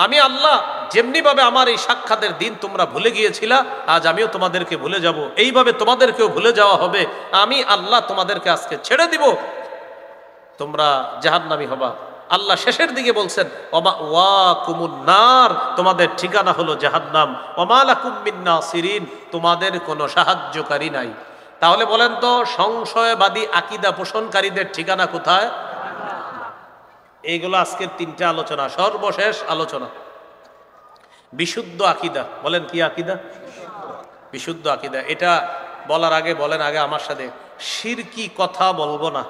আমি আল্লাহ যেমনি ভাবে আমার এই সাক্ষাতের দিন তোমরা ভুলে গিয়েছিলা, আজ আমিও তোমাদেরকে ভুলে যাব, এইভাবে তোমাদেরকেও ভুলে যাওয়া হবে। আমি আল্লাহ তোমাদেরকে আজকে ছেড়ে দিব, তোমরা জাহান্নামী হবা। আল্লাহ শেষের দিকে বলছেন ওমা ওয়াকুমুন নার, তোমাদের ঠিকানা হলো জাহান্নাম, ওমা লাকুম মিন নাসিরিন, তোমাদের কোনো সাহায্যকারী নাই। তাহলে বলেন তো সংশয়বাদী আকীদা পোষণকারীদের ঠিকানা কোথায়? এইগুলো আজকের তিনটা আলোচনা, সর্বশেষ আলোচনা বিশুদ্ধ আকীদা। বলেন কি আকীদা? বিশুদ্ধ আকীদা। এটা বলার আগে বলেন আগে আমার সাথে, শিরকি কথা বলবো না,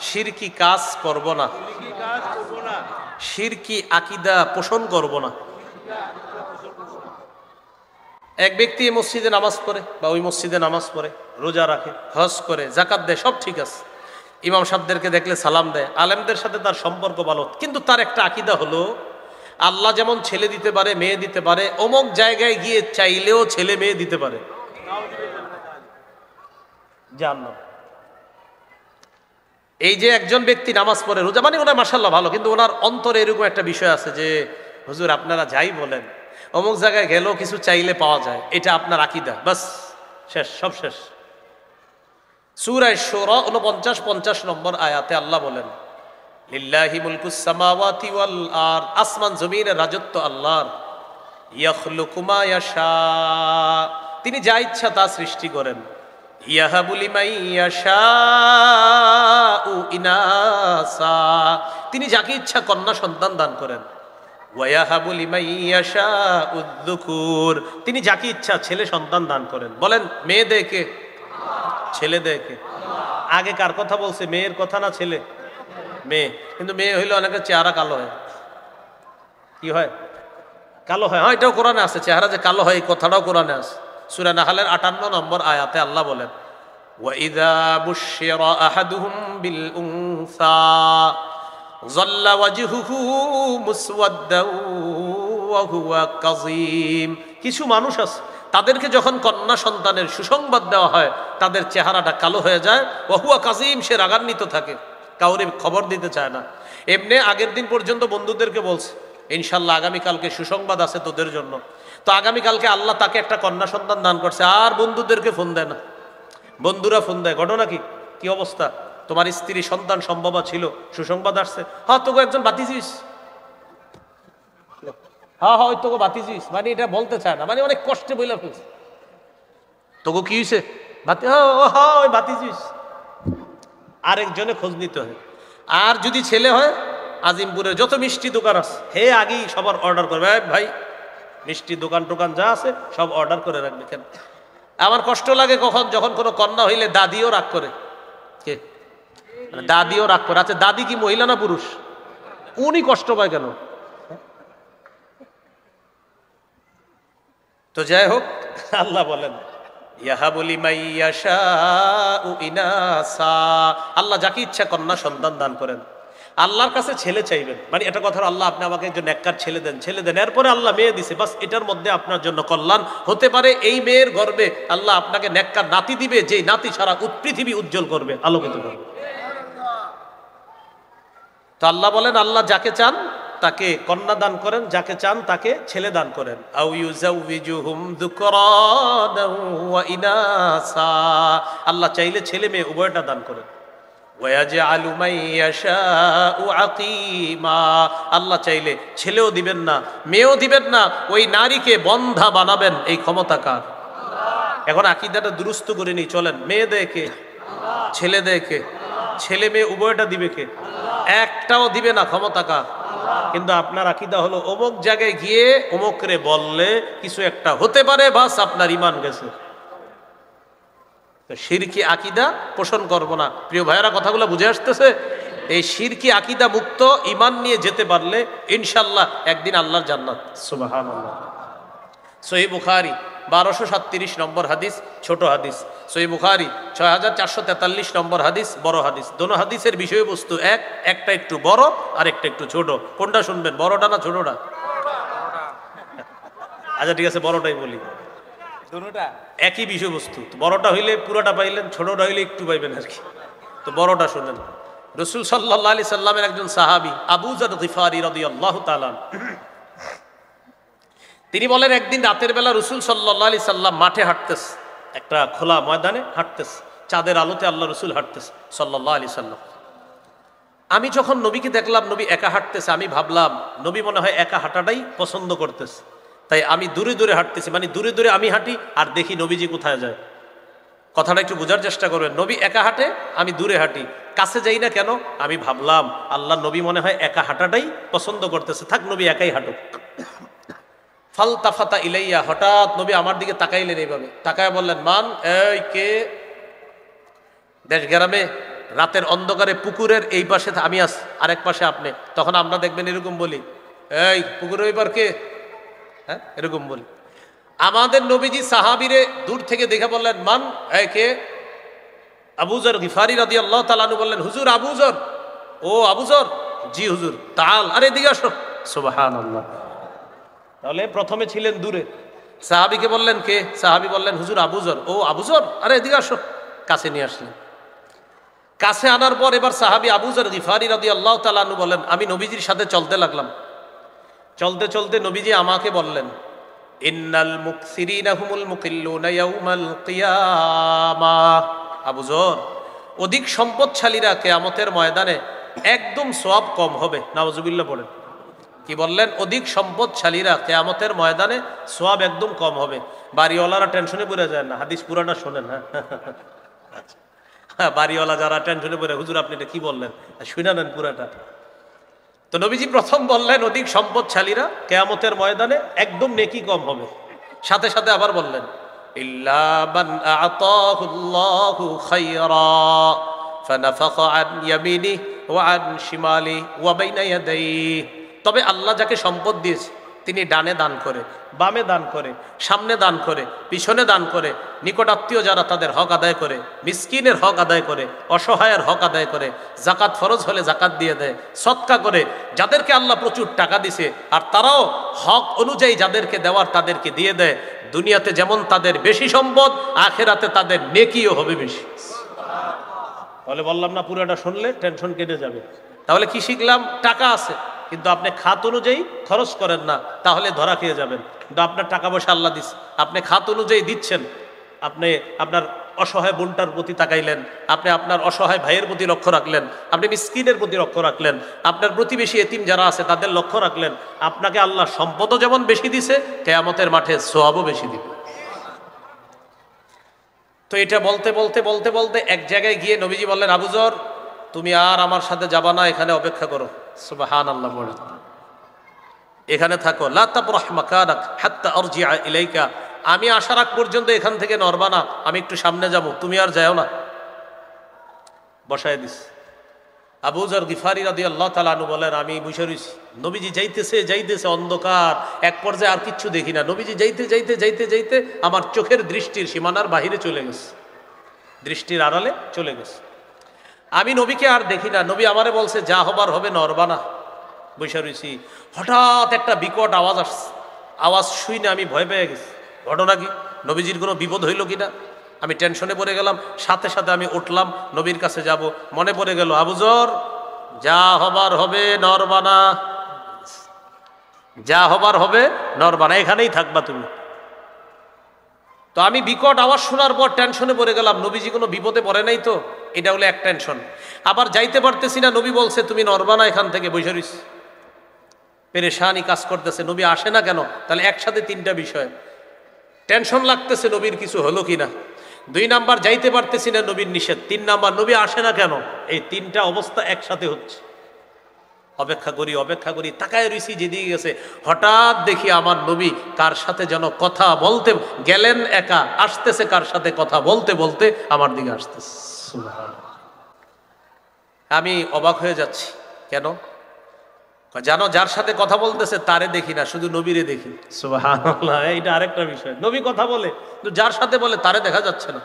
শিরকি কাজ করব না, শিরকি আকীদা পোষণ করব না। এক ব্যক্তি এই মসজিদে নামাজ পড়ে বা ওই মসজিদে নামাজ পড়ে, রোজা রাখে, হজ করে, যাকাত দেয়, সব ঠিক আছে, ইমাম সাহেবদেরকে দেখলে সালাম দেয়, আলেমদের সাথে তার সম্পর্ক ভালো, কিন্তু তার একটা আকীদা হলো আল্লাহ যেমন ছেলে দিতে পারে, মেয়ে দিতে পারে, অমুক জায়গায় গিয়ে চাইলেও ছেলে মেয়ে দিতে পারে। জান্নাত। এই যে একজন ব্যক্তি নামাজ পড়ে, রোজা, মানে ওনার মাশাআল্লাহ ভালো, কিন্তু ওনার অন্তরে এরকম একটা বিষয় আছে যে হুজুর আপনারা যাই বলেন, অমুক জায়গায় গেলেও কিছু চাইলে পাওয়া যায়, এটা আপনার আকীদা, বাস শেষ, সব শেষ। সূরা শুরা 49-50 নম্বর আয়াতে আল্লাহ বলেন লিল্লাহি মুলকুস সামাওয়াতি ওয়াল আরদ, আসমান জমিনের রাজত্ব আল্লাহর। ইয়াখলুকু মা ইয়াশা, তিনি যা ইচ্ছা তা সৃষ্টি করেন। ইয়াহাবু লিমান ইয়াশাউ ইনাসা, তিনি যাকে ইচ্ছা কন্যা সন্তান দান করেন। ওয়ায়াহাবু লিমান ইয়াশাউ যুকুর, তিনি যাকে ইচ্ছা ছেলে সন্তান দান করেন। বলেন মেয়ে দেয় কে? ছেলে দেয় কে? আগে কার কথা বলছে? মেয়ের কথা না ছেলে? মেয়ে। কিন্তু মেয়ে হইলে অনেকের চেহারা কালো হয়। কি হয়? কালো হয়। হ্যাঁ, এটাও কোরআনে আছে, চেহারা যে কালো হয় এই কথাটাও কোরআনে আছে। সূরা নাহলের 58 নম্বর আয়াতে আল্লাহ বলেন ওয়াইযা বুশশিরা আহাদুহুম বিল উনসা যাল্লা ওয়াজহুহু মুসওয়াদ্দাও ওয়া হুয়া কাযীম, কিছু মানুষ আছে তাদেরকে যখন কন্যা সন্তানের সুসংবাদ দেওয়া হয় তাদের চেহারাটা কালো হয়ে যায়। ওয়া হুয়া কাযীম, সে রাগান্বিত থাকে, কাউরে খবর দিতে চায় না। এমনি আগের দিন পর্যন্ত বন্ধুদেরকে বলছে ইনশাল্লাহ আগামীকালকে সুসংবাদ আছে তোদের জন্য। তো আগামীকালকে আল্লাহ তাকে একটা কন্যা সন্তান দান করছে, আর বন্ধুদেরকে ফোন দেয় না। বন্ধুরা ফোন দেয়, ঘটনা কি, কি অবস্থা, তোমার স্ত্রী সন্তান সম্ভবা ছিল, সুসংবাদ আসছে। হ্যাঁ তোকে একজন বাতিজিস, হ্যাঁ হ্যাঁ ওই তোকে বাতিজিস, মানে এটা বলতে চায় না, মানে অনেক কষ্টে বইলা ফেলছে। তোকে কি হয়েছে? বাতি, হ্যাঁ হ্যাঁ ওই বাতিজিস। আরেকজনে খোঁজ নিতে হয়। আর যদি ছেলে হয়, আজিমপুরের যত মিষ্টি দোকান আছে হে আগেই সবার অর্ডার করবে, ভাই মিষ্টি দোকান টোকান যা আছে সব অর্ডার করে রাখবে। কেন? আমার কষ্ট লাগে কখন, যখন কোনো কন্যা হইলে দাদিও রাগ করে। কে? দাদিও রাগ করে। আচ্ছা দাদি কি মহিলা না পুরুষ? উনি কষ্ট পায় কেন? তো যাই হোক, আল্লাহ বলেন ইয়াহাবু লিমান ইয়াশাউ ইনাসা, আল্লাহ যাকে ইচ্ছা কন্যা সন্তান দান করেন। আল্লাহর কাছে ছেলে চাইবেন, মানে এটা কথা আল্লাহ আপনি আমাকে একজন নেককার ছেলে দেন, ছেলে দেন, এরপরে আল্লাহ মেয়ে দিছে, বাস এটার মধ্যে আপনার জন্য কল্যাণ হতে পারে। এই মেয়ের গর্বে আল্লাহ আপনাকে নেককার নাতি দিবে, যে নাতি সারা পৃথিবী উজ্জ্বল করবে, আলোকিত করবে। তো আল্লাহ বলেন আল্লাহ যাকে চান তাকে কন্যা দান করেন, যাকে চান তাকে ছেলে দান করেন। আও ইউজাউযুহুম যুকরানা ওয়া ইনাসা, আল্লাহ চাইলে ছেলে মেয়ে উভয়টা দান করেন। ওয়ায়াজআলু মান ইয়াশাউ আকিমা, আল্লাহ চাইলে ছেলেও দিবেন না মেয়েও দিবেন না, ওই নারীকে বন্ধা বানাবেন, এই ক্ষমতা কার? এখন আকীদাটা দুরুস্ত করে নি, চলেন মেয়ে দেয় কে? ছেলে দেয় কে? ছেলে মেয়ে উভয়টা দিবে কে? একটাও দিবে না, ক্ষমতা কার? কিন্তু আপনার আকীদা হলো অমুক জায়গায় গিয়ে অমুকরে বললে কিছু একটা হতে পারে, বাস আপনার ঈমান গেছে। শিরকি আকীদা পোষণ করব না। প্রিয় ভাইয়েরা কথাগুলো বুঝে আসতেছে? এই শিরকি আকীদা মুক্ত ঈমান নিয়ে যেতে পারলে ইনশাআল্লাহ একদিন আল্লাহর জান্নাত। সুবহানাল্লাহ। সহিহ বুখারী 1237 নম্বর হাদিস, ছোট হাদিস। সহিহ বুখারী 6443 নম্বর হাদিস, বড় হাদিস। দোনো হাদিসের বিষয়বস্তু এক, একটা একটু বড় আর একটা একটু ছোট। কোনটা শুনবেন, বড়টা না ছোটটা? আচ্ছা ঠিক আছে, বড়টাই বলি। দুটোটা একই বিষয়বস্তু, বড়টা হইলে পুরোটা পাইলেন, ছোটটা হইলে একটু পাইবেন আর কি। তো বড়টা শুনেন। রাসূল সাল্লাল্লাহু আলাইহি সাল্লামের একজন সাহাবী আবু যর গিফারী রাদিয়াল্লাহু তাআলা, তিনি বলেন একদিন রাতের বেলা রাসূল সাল্লাল্লাহু আলাইহি সাল্লাম মাঠে হাঁটতেছে, একটা খোলা ময়দানে হাঁটতেছে, চাঁদের আলোতে আল্লাহ রাসূল হাঁটতেছে সাল্লাল্লাহু আলাইহি সাল্লাম। আমি যখন নবীকে দেখলাম নবী একা হাঁটতেছে, আমি ভাবলাম নবী মনে হয় একা হাঁটাটাই পছন্দ করতেছে, তাই আমি দূরে দূরে হাঁটতেছি, মানে দূরে দূরে আমি হাঁটি আর দেখি নবীজি কোথায় যায়। কথাটা একটু বোঝার চেষ্টা করবেন। নবী একা হাঁটে, আমি দূরে হাঁটি, কাছে যাই না কেন? আমি ভাবলাম আল্লাহ নবী মনে হয় একা হাঁটাটাই পছন্দ করতেছে, থাক নবী একাই হাঁটুক। ফালতাফাতা ইলাইয়া, হঠাৎ নবী আমার দিকে তাকাইলেন, এইভাবে তাকায় বললেন, মান, এই কে? দেশ গ্রামে রাতের অন্ধকারে পুকুরের এই পাশে আমি আছি, আরেক পাশে আপনি, তখন আমরা দেখবেন এরকম বলি, এই পুকুরের ওই পার কে? হ্যাঁ, এরকম বলি। আমাদের নবীজি সাহাবীরে দূর থেকে দেখে বললেন, মান, এই কে? আবু যর গিফারি রাদিয়াল্লাহু তাআলা আনহু বললেন, হুজুর আবু যর। ও আবু যর, জি হুজুর। তাল, আরে এদিকে আসো। সুবহানাল্লাহ। তাহলে প্রথমে ছিলেন দূরে, সাহাবীকে বললেন কে? সাহাবী বললেন হুজুর আবু যর। ও আবু যর, আরে এদিকে আসো। কাছে নিয়ে আসলেন। কাছে আনার পর এবার সাহাবী আবু যর গিফারি রাদিয়াল্লাহু তাআলা আনহু বলেন, আমি নবীজির সাথে চলতে লাগলাম। চলতে চলতে নবীজি আমাকে বললেন, ইন্নাল মুকসিরিনা হুমুল মুকিল্লুনা ইয়াউমাল কিয়ামাহ। আবু যর, অধিক সম্পদশালীরা কিয়ামতের ময়দানে একদম সওয়াব কম হবে। নাউজুবিল্লাহ পড়েন। কি বললেন? অধিক সম্পদশালীরা কিয়ামতের ময়দানে সওয়াব একদম কম হবে। বাড়িওয়ালারা টেনশনে পড়ে যায় না, হাদিস পুরাটা শোনেন। হ্যাঁ, বাড়িওয়ালা যারা টেনশনে পড়ে, হুজুর আপনি এটা কি বললেন, শুনে নেন পুরাটা। তো নবীজি প্রথম বললেন অধিক সম্পদশালীরা কিয়ামতের ময়দানে একদম নেকি কম হবে। সাথে সাথে আবার বললেন, ইল্লা মান আ'তাহুল্লাহু খায়রা ফানাফাখা আন ইয়ামিনিহি ওয়া আন শিমালিহি ওয়া বাইনা ইয়াদাইহি। তবে আল্লাহ যাকে সম্পদ দিয়েছে তিনি ডানে দান করে, বামে দান করে, সামনে দান করে, পিছনে দান করে, নিকটাত্মীয় যারা তাদের হক আদায় করে, মিসকিনের হক আদায় করে, অসহায়ের হক আদায় করে, জাকাত ফরজ হলে জাকাত দিয়ে দেয়, সদকা করে, যাদেরকে আল্লাহ প্রচুর টাকা দিছে আর তারাও হক অনুযায়ী যাদেরকে দেওয়ার তাদেরকে দিয়ে দেয়। দুনিয়াতে যেমন তাদের বেশি সম্পদ, আখেরাতে তাদের নেকিও হবে বেশি। তাহলে বললাম না, পুরোটা শুনলে টেনশন কেটে যাবে। তাহলে কি শিখলাম? টাকা আছে কিন্তু আপনি খাত অনুযায়ী খরচ করেন না, তাহলে ধরা খেয়ে যাবেন। কিন্তু আপনার টাকা পয়সা আল্লাহ দিচ্ছে, আপনি খাত অনুযায়ী দিচ্ছেন, আপনি আপনার অসহায় বোনটার প্রতি তাকাইলেন, আপনি আপনার অসহায় ভাইয়ের প্রতি লক্ষ্য রাখলেন, আপনি মিসকিনের প্রতি লক্ষ্য রাখলেন, আপনার প্রতিবেশী এতিম যারা আছে তাদের লক্ষ্য রাখলেন, আপনাকে আল্লাহ সম্পদও যেমন বেশি দিছে, কিয়ামতের মাঠে সওয়াবও বেশি দিবে। তো এটা বলতে বলতে বলতে বলতে এক জায়গায় গিয়ে নবীজি বললেন, আবু যর তুমি আর আমার সাথে যাবা না, এখানে অপেক্ষা করো। সুবহানাল্লাহ বলেন, এখানে থাকো। লা তাবরাহ মাকানাক হাত্তা আরজিআ ইলাইকা। আমি আসার আগ পর্যন্ত এখান থেকে নড়বা না, আমি একটু সামনে যাব, তুমি আর যাও না। বসায় দিস। আবু যর গিফারি রাদিয়াল্লাহু তাআলা আনহু বলেন, আমি বসে রইছি, নবীজি যাইতেছে যাইতেছে, অন্ধকার, এক পর্যায়ে আর কিচ্ছু দেখি না। নবীজি যাইতে যাইতে যাইতে যাইতে আমার চোখের দৃষ্টির সীমানার বাহিরে চলে গেছে, দৃষ্টির আড়ালে চলে গেছে। আমি নবীকে আর দেখি না। নবী আমারে বলছে, যা হবার হবে, নড়বা না। বসে রইছি। হঠাৎ একটা বিকট আওয়াজ আসছে। আওয়াজ শুনে আমি ভয় পেয়ে গেছি। ঘটনা কি? নবীজির কোনো বিপদ হইল কিনা? আমি টেনশনে পড়ে গেলাম। সাথে সাথে আমি উঠলাম, নবীর কাছে যাব। মনে পড়ে গেল, আবু যর যা হবার হবে, নড়বা না, যা হবার হবে নড়বা না, এখানেই থাকবা তুমি। তো আমি বিকট আওয়াজ শোনার পর টেনশনে পড়ে গেলাম, নবীজি কোনো বিপদে পড়ে নাই তো, এটা হলো এক টেনশন। আবার যাইতে পারতেছি না, নবী বলছে তুমি নড়বা না, এখান থেকে বসে রইছি। পেরেশানি কাজ করতেছে, নবী আসে না কেন? তাহলে একসাথে তিনটা বিষয়। টেনশন লাগতেছে নবীর কিছু হলো কিনা, 2 নাম্বার যাইতে পারতেছি না, নবীর নিষেধ, 3 নাম্বার নবী আসে না কেন। এই তিনটা অবস্থা একসাথে হচ্ছে। অপেক্ষা করি, তাকায় রইছি যেদিকে গেছে। হঠাৎ দেখি আমার নবী কার সাথে যেন কথা বলতে গেলেন, একা আসতেছে, কার সাথে কথা বলতে বলতে আমার দিকে আসতেছে। আমি অবাক হয়ে যাচ্ছি। কেন জানো? যার সাথে কথা বলতেছে তারে দেখি না, শুধু নবীরে দেখি। সুবহানাল্লাহ, এইটা আরেকটা বিষয়। নবী কথা বলে কিন্তু যার সাথে বলে তারে দেখা যাচ্ছে না।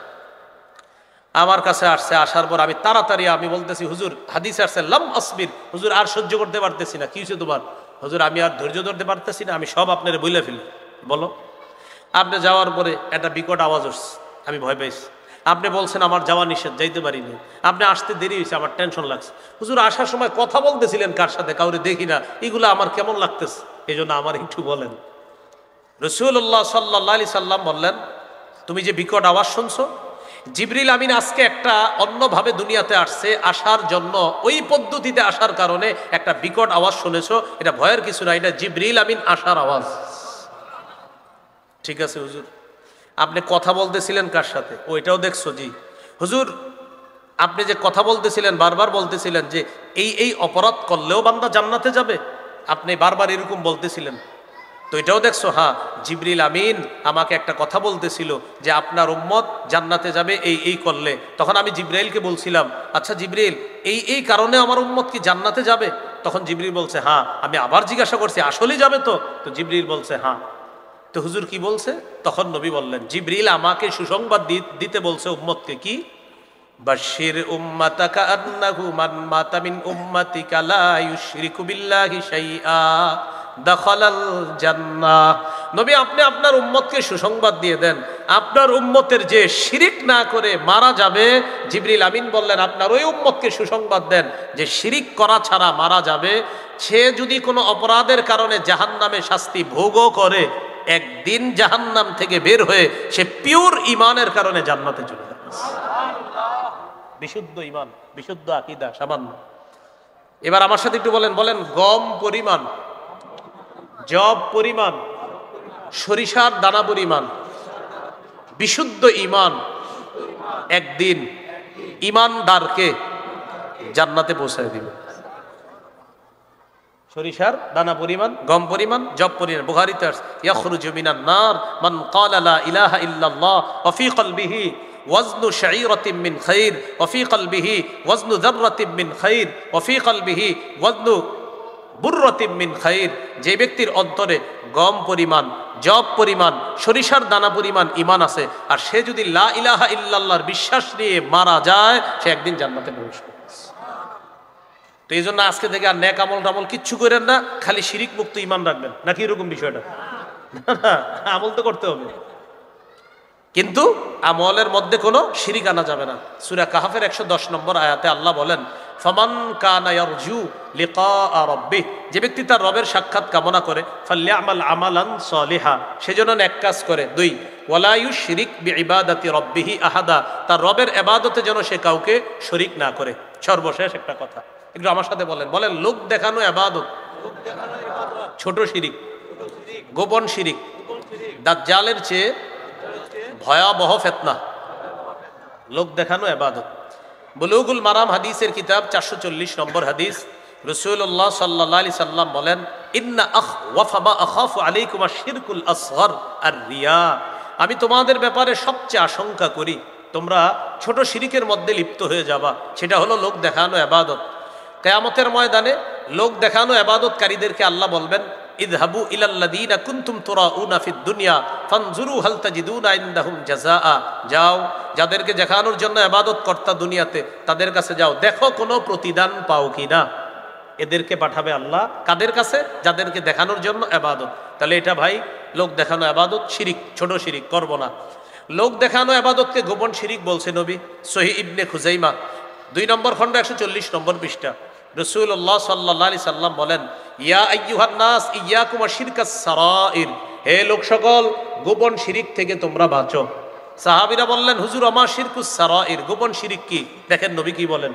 আমার কাছে আসছে, আসার পর আমি তাড়াতাড়ি আমি বলতেছি, হুজুর হাদিসে আসছে লাম আসবির, হুজুর আর সহ্য করতে পারতেছি না। কি হয়েছে তোমার? হুজুর আমি আর ধৈর্য ধরতে পারতেছি না, আমি সব আপনারে বইলে ফেলি। বলো। আপনি যাওয়ার পরে একটা বিকট আওয়াজ আসছে, আমি ভয় পেয়েছি। আপনি বলছেন আমার যাওয়া নিষেধ, যাইতে পারিনি। আপনি আসতে দেরি হয়েছে, আমার টেনশন লাগছে। হুজুর আসার সময় কথা বলতেছিলেন কার সাথে, কাউরে দেখি না, এগুলো আমার কেমন লাগতেছে, এই জন্য আমার একটু বলেন। রাসূলুল্লাহ সাল্লাল্লাহু আলাইহি সাল্লাম বললেন, তুমি যে বিকট আওয়াজ শুনছো, জিবরিল আমিন আজকে একটা অন্যভাবে দুনিয়াতে আসছে, আসার জন্য ওই পদ্ধতিতে আসার কারণে একটা বিকট আওয়াজ শুনেছো, এটা ভয়ের কিছু না, এটা জিবরিল আমিন আসার আওয়াজ। ঠিক আছে হুজুর, আপনি কথা বলতেছিলেন কার সাথে? ওইটাও দেখছো? জি হুজুর, আপনি যে কথা বলতেছিলেন, বারবার বলতেছিলেন যে এই এই অপরাধ করলেও বান্দা জান্নাতে যাবে, আপনি বারবার এরকম বলতেছিলেন, তো এটাও দেখছো? হ্যাঁ, জিবরিল আমিন আমাকে একটা কথা বলতেছিল যে আপনার উম্মত জান্নাতে যাবে এই এই করলে। তখন আমি জিবরাইলকে বলছিলাম, আচ্ছা জিবরিল, এই এই কারণে আমার উম্মত কি জান্নাতে যাবে? তখন জিবরিল বলছে হ্যাঁ। আমি আবার জিজ্ঞাসা করছি, আসলেই যাবে তো? তো জিবরিল বলছে হ্যাঁ। তো হুজুর কি বলছে? তখন নবী বললেন, জিবরিল আমাকে সুসংবাদ দিতে বলছে উম্মতকে, কি? বাশির উম্মাতাকা আন্নাহু মান মাতা মিন উম্মাতিকা লা ইউশরিকু বিল্লাহি শাইআ দাখালাল জান্নাহ। নবী আপনি আপনার উম্মতকে সুসংবাদ দিয়ে দেন, আপনার উম্মতের যে শিরিক না করে মারা যাবে, জিবরিল আমিন বললেন আপনার ওই উম্মতকে সুসংবাদ দেন যে শিরিক করা ছাড়া মারা যাবে, সে যদি কোনো অপরাধের কারণে জাহান্নামে শাস্তি ভোগও করে, একদিন জাহান্নাম থেকে বের হয়ে সে পিওর ইমানের কারণে জান্নাতে চলে যাবে। বিশুদ্ধ ইমান, বিশুদ্ধ আকীদা, সামান্য। এবার আমার সাথে একটু বলেন, বলেন গম পরিমাণ, জব পরিমাণ, সরিষার দানা পরিমাণ বিশুদ্ধ ইমান একদিন ইমানদারকে জান্নাতে পৌঁছায় দিবে। সরিষার দানা পরিমাণ, গম পরিমাণ, জব পরিমাণ। বুখারীতে আছে, ইয়াখরুজু মিনান নার মান ক্বালা লা ইলাহা ইল্লাল্লাহ ওয়া ফী কলবিহি ওয়াজনু শাঈরাতিন মিন খাইর ওয়া ফী কলবিহি ওয়াজনু যাররাতিন মিন খাইর ওয়া ফী কলবিহি ওয়াজনু বুররাতিন মিন খাইর। যে ব্যক্তির অন্তরে গম পরিমাণ, জব পরিমাণ, সরিষার দানা পরিমাণ ইমান আছে, আর সে যদি লা ইলাহা ইল্লাল্লাহর বিশ্বাস নিয়ে মারা যায়, সে একদিন জান্নাতে প্রবেশ করবে। তো এই জন্য আজকে থেকে আর নেক আমল টামল কিচ্ছু করেন না, খালি শিরিক মুক্ত ইমান রাখবেন, নাকি এরকম বিষয়টা? না, আমল তো করতে হবে, কিন্তু আমলের মধ্যে কোনো শিরিক আনা যাবে না। সূরা কাহফের 110 নম্বর আয়াতে আল্লাহ বলেন, ফামান কানা ইয়ারজু লিকা রাব্বিহ, যে ব্যক্তি তার রবের সাক্ষাৎ কামনা করে, ফালইআমাল আমালান সলিহা, সেজন্য নেক কাজ করে। 2, ওয়ালা ইউশরিক বিইবাদাতি রাব্বিহি আহাদা, তার রবের ইবাদতে যেন সে কাউকে শরীক না করে। সর্বশেষ একটা কথা একটু আমার সাথে বলেন, বলেন লোক দেখানো ইবাদত, ছোট শিরিক, গোপন শিরিক, দাজ্জালের চেয়ে ভয়াবহ ফিতনা লোক দেখানো ইবাদত। বুলুগুল মারাম হাদিসের কিতাব 440 নম্বর হাদিস, রাসূলুল্লাহ সাল্লাল্লাহু আলাইহি সাল্লাম বলেন, ইন্না আখওয়াফা মা আখাফু আলাইকুম আশ-শিরকুল আসগর আর-রিয়া, আমি তোমাদের ব্যাপারে সবচেয়ে আশঙ্কা করি তোমরা ছোট শিরিকের মধ্যে লিপ্ত হয়ে যাবা, সেটা হলো লোক দেখানো ইবাদত। কিয়ামতের ময়দানে লোক দেখানো ইবাদতকারীদেরকে আল্লাহ বলবেন, ইযহাবু ইলাল্লাযীনা কুনতুম তুরাউনা ফিদ দুনিয়া ফানজুরু হাল তাজিদুনা ইনদাহুম জাযাআ, যাও যাদেরকে দেখানোর জন্য ইবাদত করতা দুনিয়াতে, তাদের কাছে যাও, দেখো কোনো প্রতিদান পাও কিনা। এদেরকে পাঠাবে আল্লাহ কাদের কাছে? যাদেরকে দেখানোর জন্য ইবাদত। তাহলে এটা ভাই লোক দেখানো ইবাদত, শিরিক, ছোট শিরিক করব না। লোক দেখানো ইবাদতকে গোপন শিরিক বলছে নবী। সহিহ ইবনে খুজাইমা 2 নম্বর খণ্ড 140 নম্বর পৃষ্ঠা, রাসূলুল্লাহ সাল্লাল্লাহু আলাইহি সাল্লাম বলেন, ইয়া আইয়ুহান নাস ইয়াকুম আশ-শিরকাস সারাইর, হে লোক সকল, গোপন শিরিক থেকে তোমরা বাঁচো। সাহাবীরা বললেন, হুজুর আমা শিরকুস সারাইর, গোপন শিরিক কি? দেখেন নবী কি বলেন,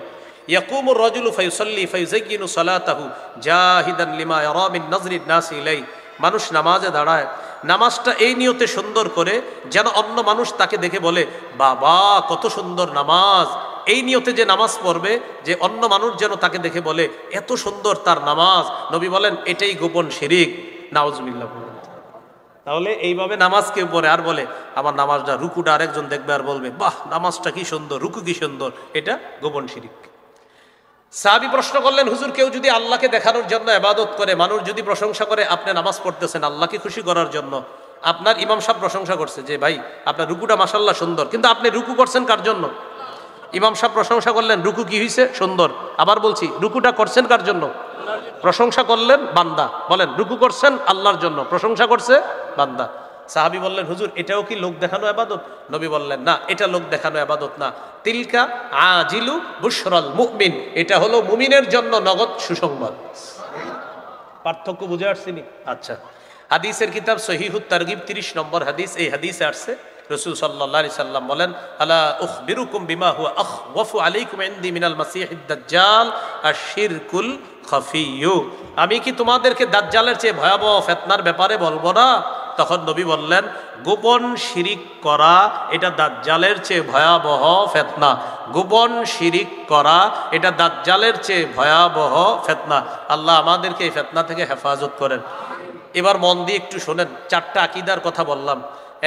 ইয়াকুমুর রাজুলু ফায়ুসাল্লি ফায়ুযায়্যিনু সালাতাহু জাহিদান লিমা ইয়ারা মিন নাজরিন নাস ইলাই, মানুষ নামাজে দাঁড়ায়, নামাজটা এই নিয়তে সুন্দর করে যেন অন্য মানুষ তাকে দেখে বলে, বাবা কত সুন্দর নামাজ। এই নিয়তে যে নামাজ পড়বে, যে অন্য মানুষ যেন তাকে দেখে বলে এত সুন্দর তার নামাজ। নবী বলেন এটাই গোপন শিরিক। নাউজুবিল্লাহ। তাহলে এইভাবে নামাজ কেউ পড়ে আর বলে আমার নামাজটা, রুকুটা আরেকজন দেখবে আর বলবে বাহ নামাজটা কি সুন্দর, রুকু কি সুন্দর, এটা গোপন শিরিক। সাহাবী প্রশ্ন করলেন, হুজুর কেউ যদি আল্লাহকে দেখানোর জন্য ইবাদত করে, মানুষ যদি প্রশংসা করে আপনি নামাজ পড়তেছেন আল্লাহকে খুশি করার জন্য, আপনার ইমাম সাহেব প্রশংসা করছে যে ভাই আপনার রুকুটা মাশাআল্লাহ সুন্দর, কিন্তু আপনি রুকু করছেন কার জন্য? ইমাম সাহেব প্রশংসা করলেন রুকু কি হয়েছে? সুন্দর। আবার বলছি রুকুটা করছেন কার জন্য? প্রশংসা করলেন বান্দা, বলেন রুকু করছেন আল্লাহর জন্য, প্রশংসা করছে বান্দা। সাহাবী বললেন, হুজুর এটাও কি লোক দেখানো ইবাদত? নবী বললেন, না এটা লোক দেখানো ইবাদত না, তিলকা আজিলু বুশরাল মুমিন, এটা হলো মুমিনের জন্য নগদ সুসংবাদ। পার্থক্য বুঝে আসছিনি? আচ্ছা, হাদিসের কিতাব সহিহুত তারগিব 30 নম্বর হাদিস, এই হাদিসে আসছে রাসূল সাল্লাল্লাহু আলাইহি সাল্লাম বলেন, আলা উখবিরুকুম বিমা হুয়া আখওয়াফু আলাইকুম ইনদি মিনাল মাসিহিদ দাজ্জাল আশ-শিরকুল খাফিয়্যু। আমি কি তোমাদেরকে দাজ্জালের চেয়ে ভয়াবহ ফিতনার ব্যাপারে বলবো না? তখন নবী বললেন, গোপন শিরিক করা এটা দাজ্জালের চেয়ে ভয়াবহ ফিতনা। গোপন শিরিক করা এটা দাজ্জালের চেয়ে ভয়াবহ ফিতনা। আল্লাহ আমাদেরকে এই ফিতনা থেকে হেফাজত করেন। এবার মন দিয়ে একটু শোনেন, 4টা আকীদার কথা বললাম।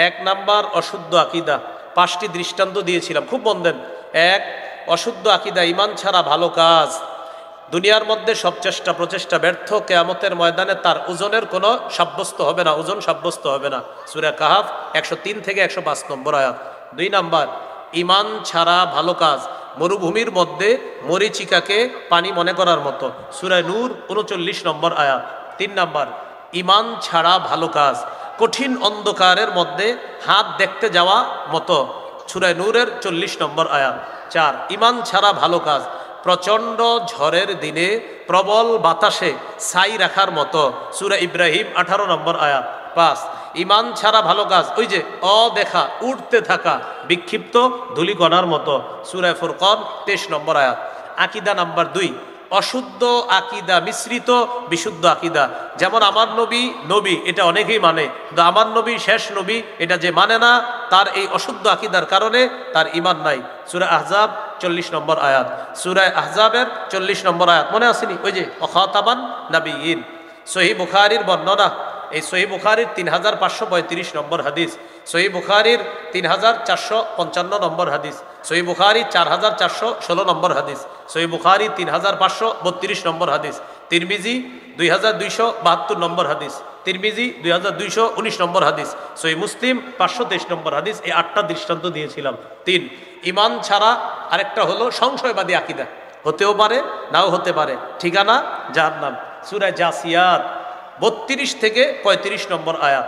1 নাম্বার অশুদ্ধ আকীদা, 5টি দৃষ্টান্ত দিয়েছিলাম, খুব মন দেন। 1, অশুদ্ধ আকীদা, ঈমান ছাড়া ভালো কাজ দুনিয়ার মধ্যে সব চেষ্টা প্রচেষ্টা ব্যর্থ, কিয়ামতের ময়দানে তার ওজনের কোনো সাব্যস্ত হবে না, ওজন সাব্যস্ত হবে না। সূরা কাহাফ 103 থেকে 105 নম্বর আয়াত। 2 নাম্বার, ঈমান ছাড়া ভালো কাজ মরুভূমির মধ্যে মরীচিকাকে পানি মনে করার মতো, সূরা নূর 39 নম্বর আয়াত। 3 নাম্বার, ঈমান ছাড়া ভালো কাজ কঠিন অন্ধকারের মধ্যে হাত দেখতে যাওয়া মতো, সূরা নূরের 40 নম্বর আয়াত। 4, ঈমান ছাড়া ভালো কাজ প্রচণ্ড ঝড়ের দিনে প্রবল বাতাসে ছাই রাখার মতো, সূরা ইব্রাহিম 18 নম্বর আয়াত। 5, ঈমান ছাড়া ভালো কাজ ওই যে অদেখা উড়তে থাকা বিক্ষিপ্ত ধূলিকণার মতো, সূরা ফুরকান 23 নম্বর আয়াত। আকীদা নাম্বার 2, অশুদ্ধ আকীদা মিশ্রিত বিশুদ্ধ আকীদা। যেমন আমার নবী নবী, এটা অনেকেই মানে, কিন্তু আমার নবী শেষ নবী এটা যে মানে না, তার এই অশুদ্ধ আকীদার কারণে তার ঈমান নাই। সূরা আহজাব 40 নম্বর আয়াত, সূরা আহজাবের 40 নম্বর আয়াত মনে আসেনি? ওই যে খাতামান নাবিয়্যিন। সহিহ বুখারীর বর্ণনা, এই সহিহ বুখারীর 3535 নম্বর হাদিস, সহিহ বুখারীর 3455 নম্বর হাদিস, সহিহ বুখারী 4416 নম্বর হাদিস, সহিহ বুখারী 3532 নম্বর হাদিস, তিরমিজি 2272 নম্বর হাদিস, তিরমিজি 2219 নম্বর হাদিস, সহিহ মুসলিম 523 নম্বর হাদিস। এই 8টা দৃষ্টান্ত দিয়েছিলাম। 3, ঈমান ছাড়া আরেকটা হলো সংশয়বাদী আকীদা, হতেও পারে নাও হতে পারে, ঠিকানা জাহান্নাম, সূরা জাসিয়াত 32 থেকে 35 নম্বর আয়াত,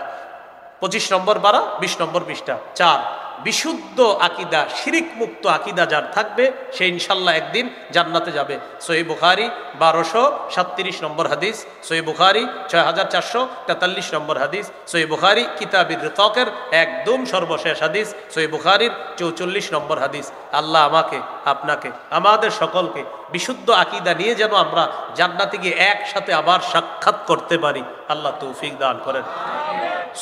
25 নম্বর পারা 20 নম্বর পৃষ্ঠা। 4, বিশুদ্ধ আকীদা শিরিক মুক্ত আকীদা যার থাকবে সে ইনশাল্লাহ একদিন জান্নাতে যাবে। সহিহ বুখারী 1237 নম্বর হাদিস, সহিহ বুখারী 6443 নম্বর হাদিস, সহিহ বুখারী কিতাবুর রিকাকের একদম সর্বশেষ হাদিস, সহিহ বুখারীর 44 নম্বর হাদিস। আল্লাহ আমাকে আপনাকে আমাদের সকলকে বিশুদ্ধ আকীদা নিয়ে যেন আমরা জান্নাতে গিয়ে একসাথে আবার সাক্ষাৎ করতে পারি, আল্লাহ তৌফিক দান করেন।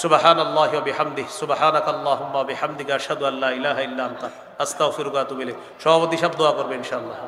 সুবহানাল্লাহি ওয়া বিহামদিহি, সুবহানাকাল্লাহুম্মা ওয়া বিহামদিকা আশহাদু আল্লা ইলাহা ইল্লা আনতা আস্তাগফিরুকা ওয়া আতুবু ইলাইক। সভাপতি সাহেব দোয়া করবেন ইনশাআল্লাহ।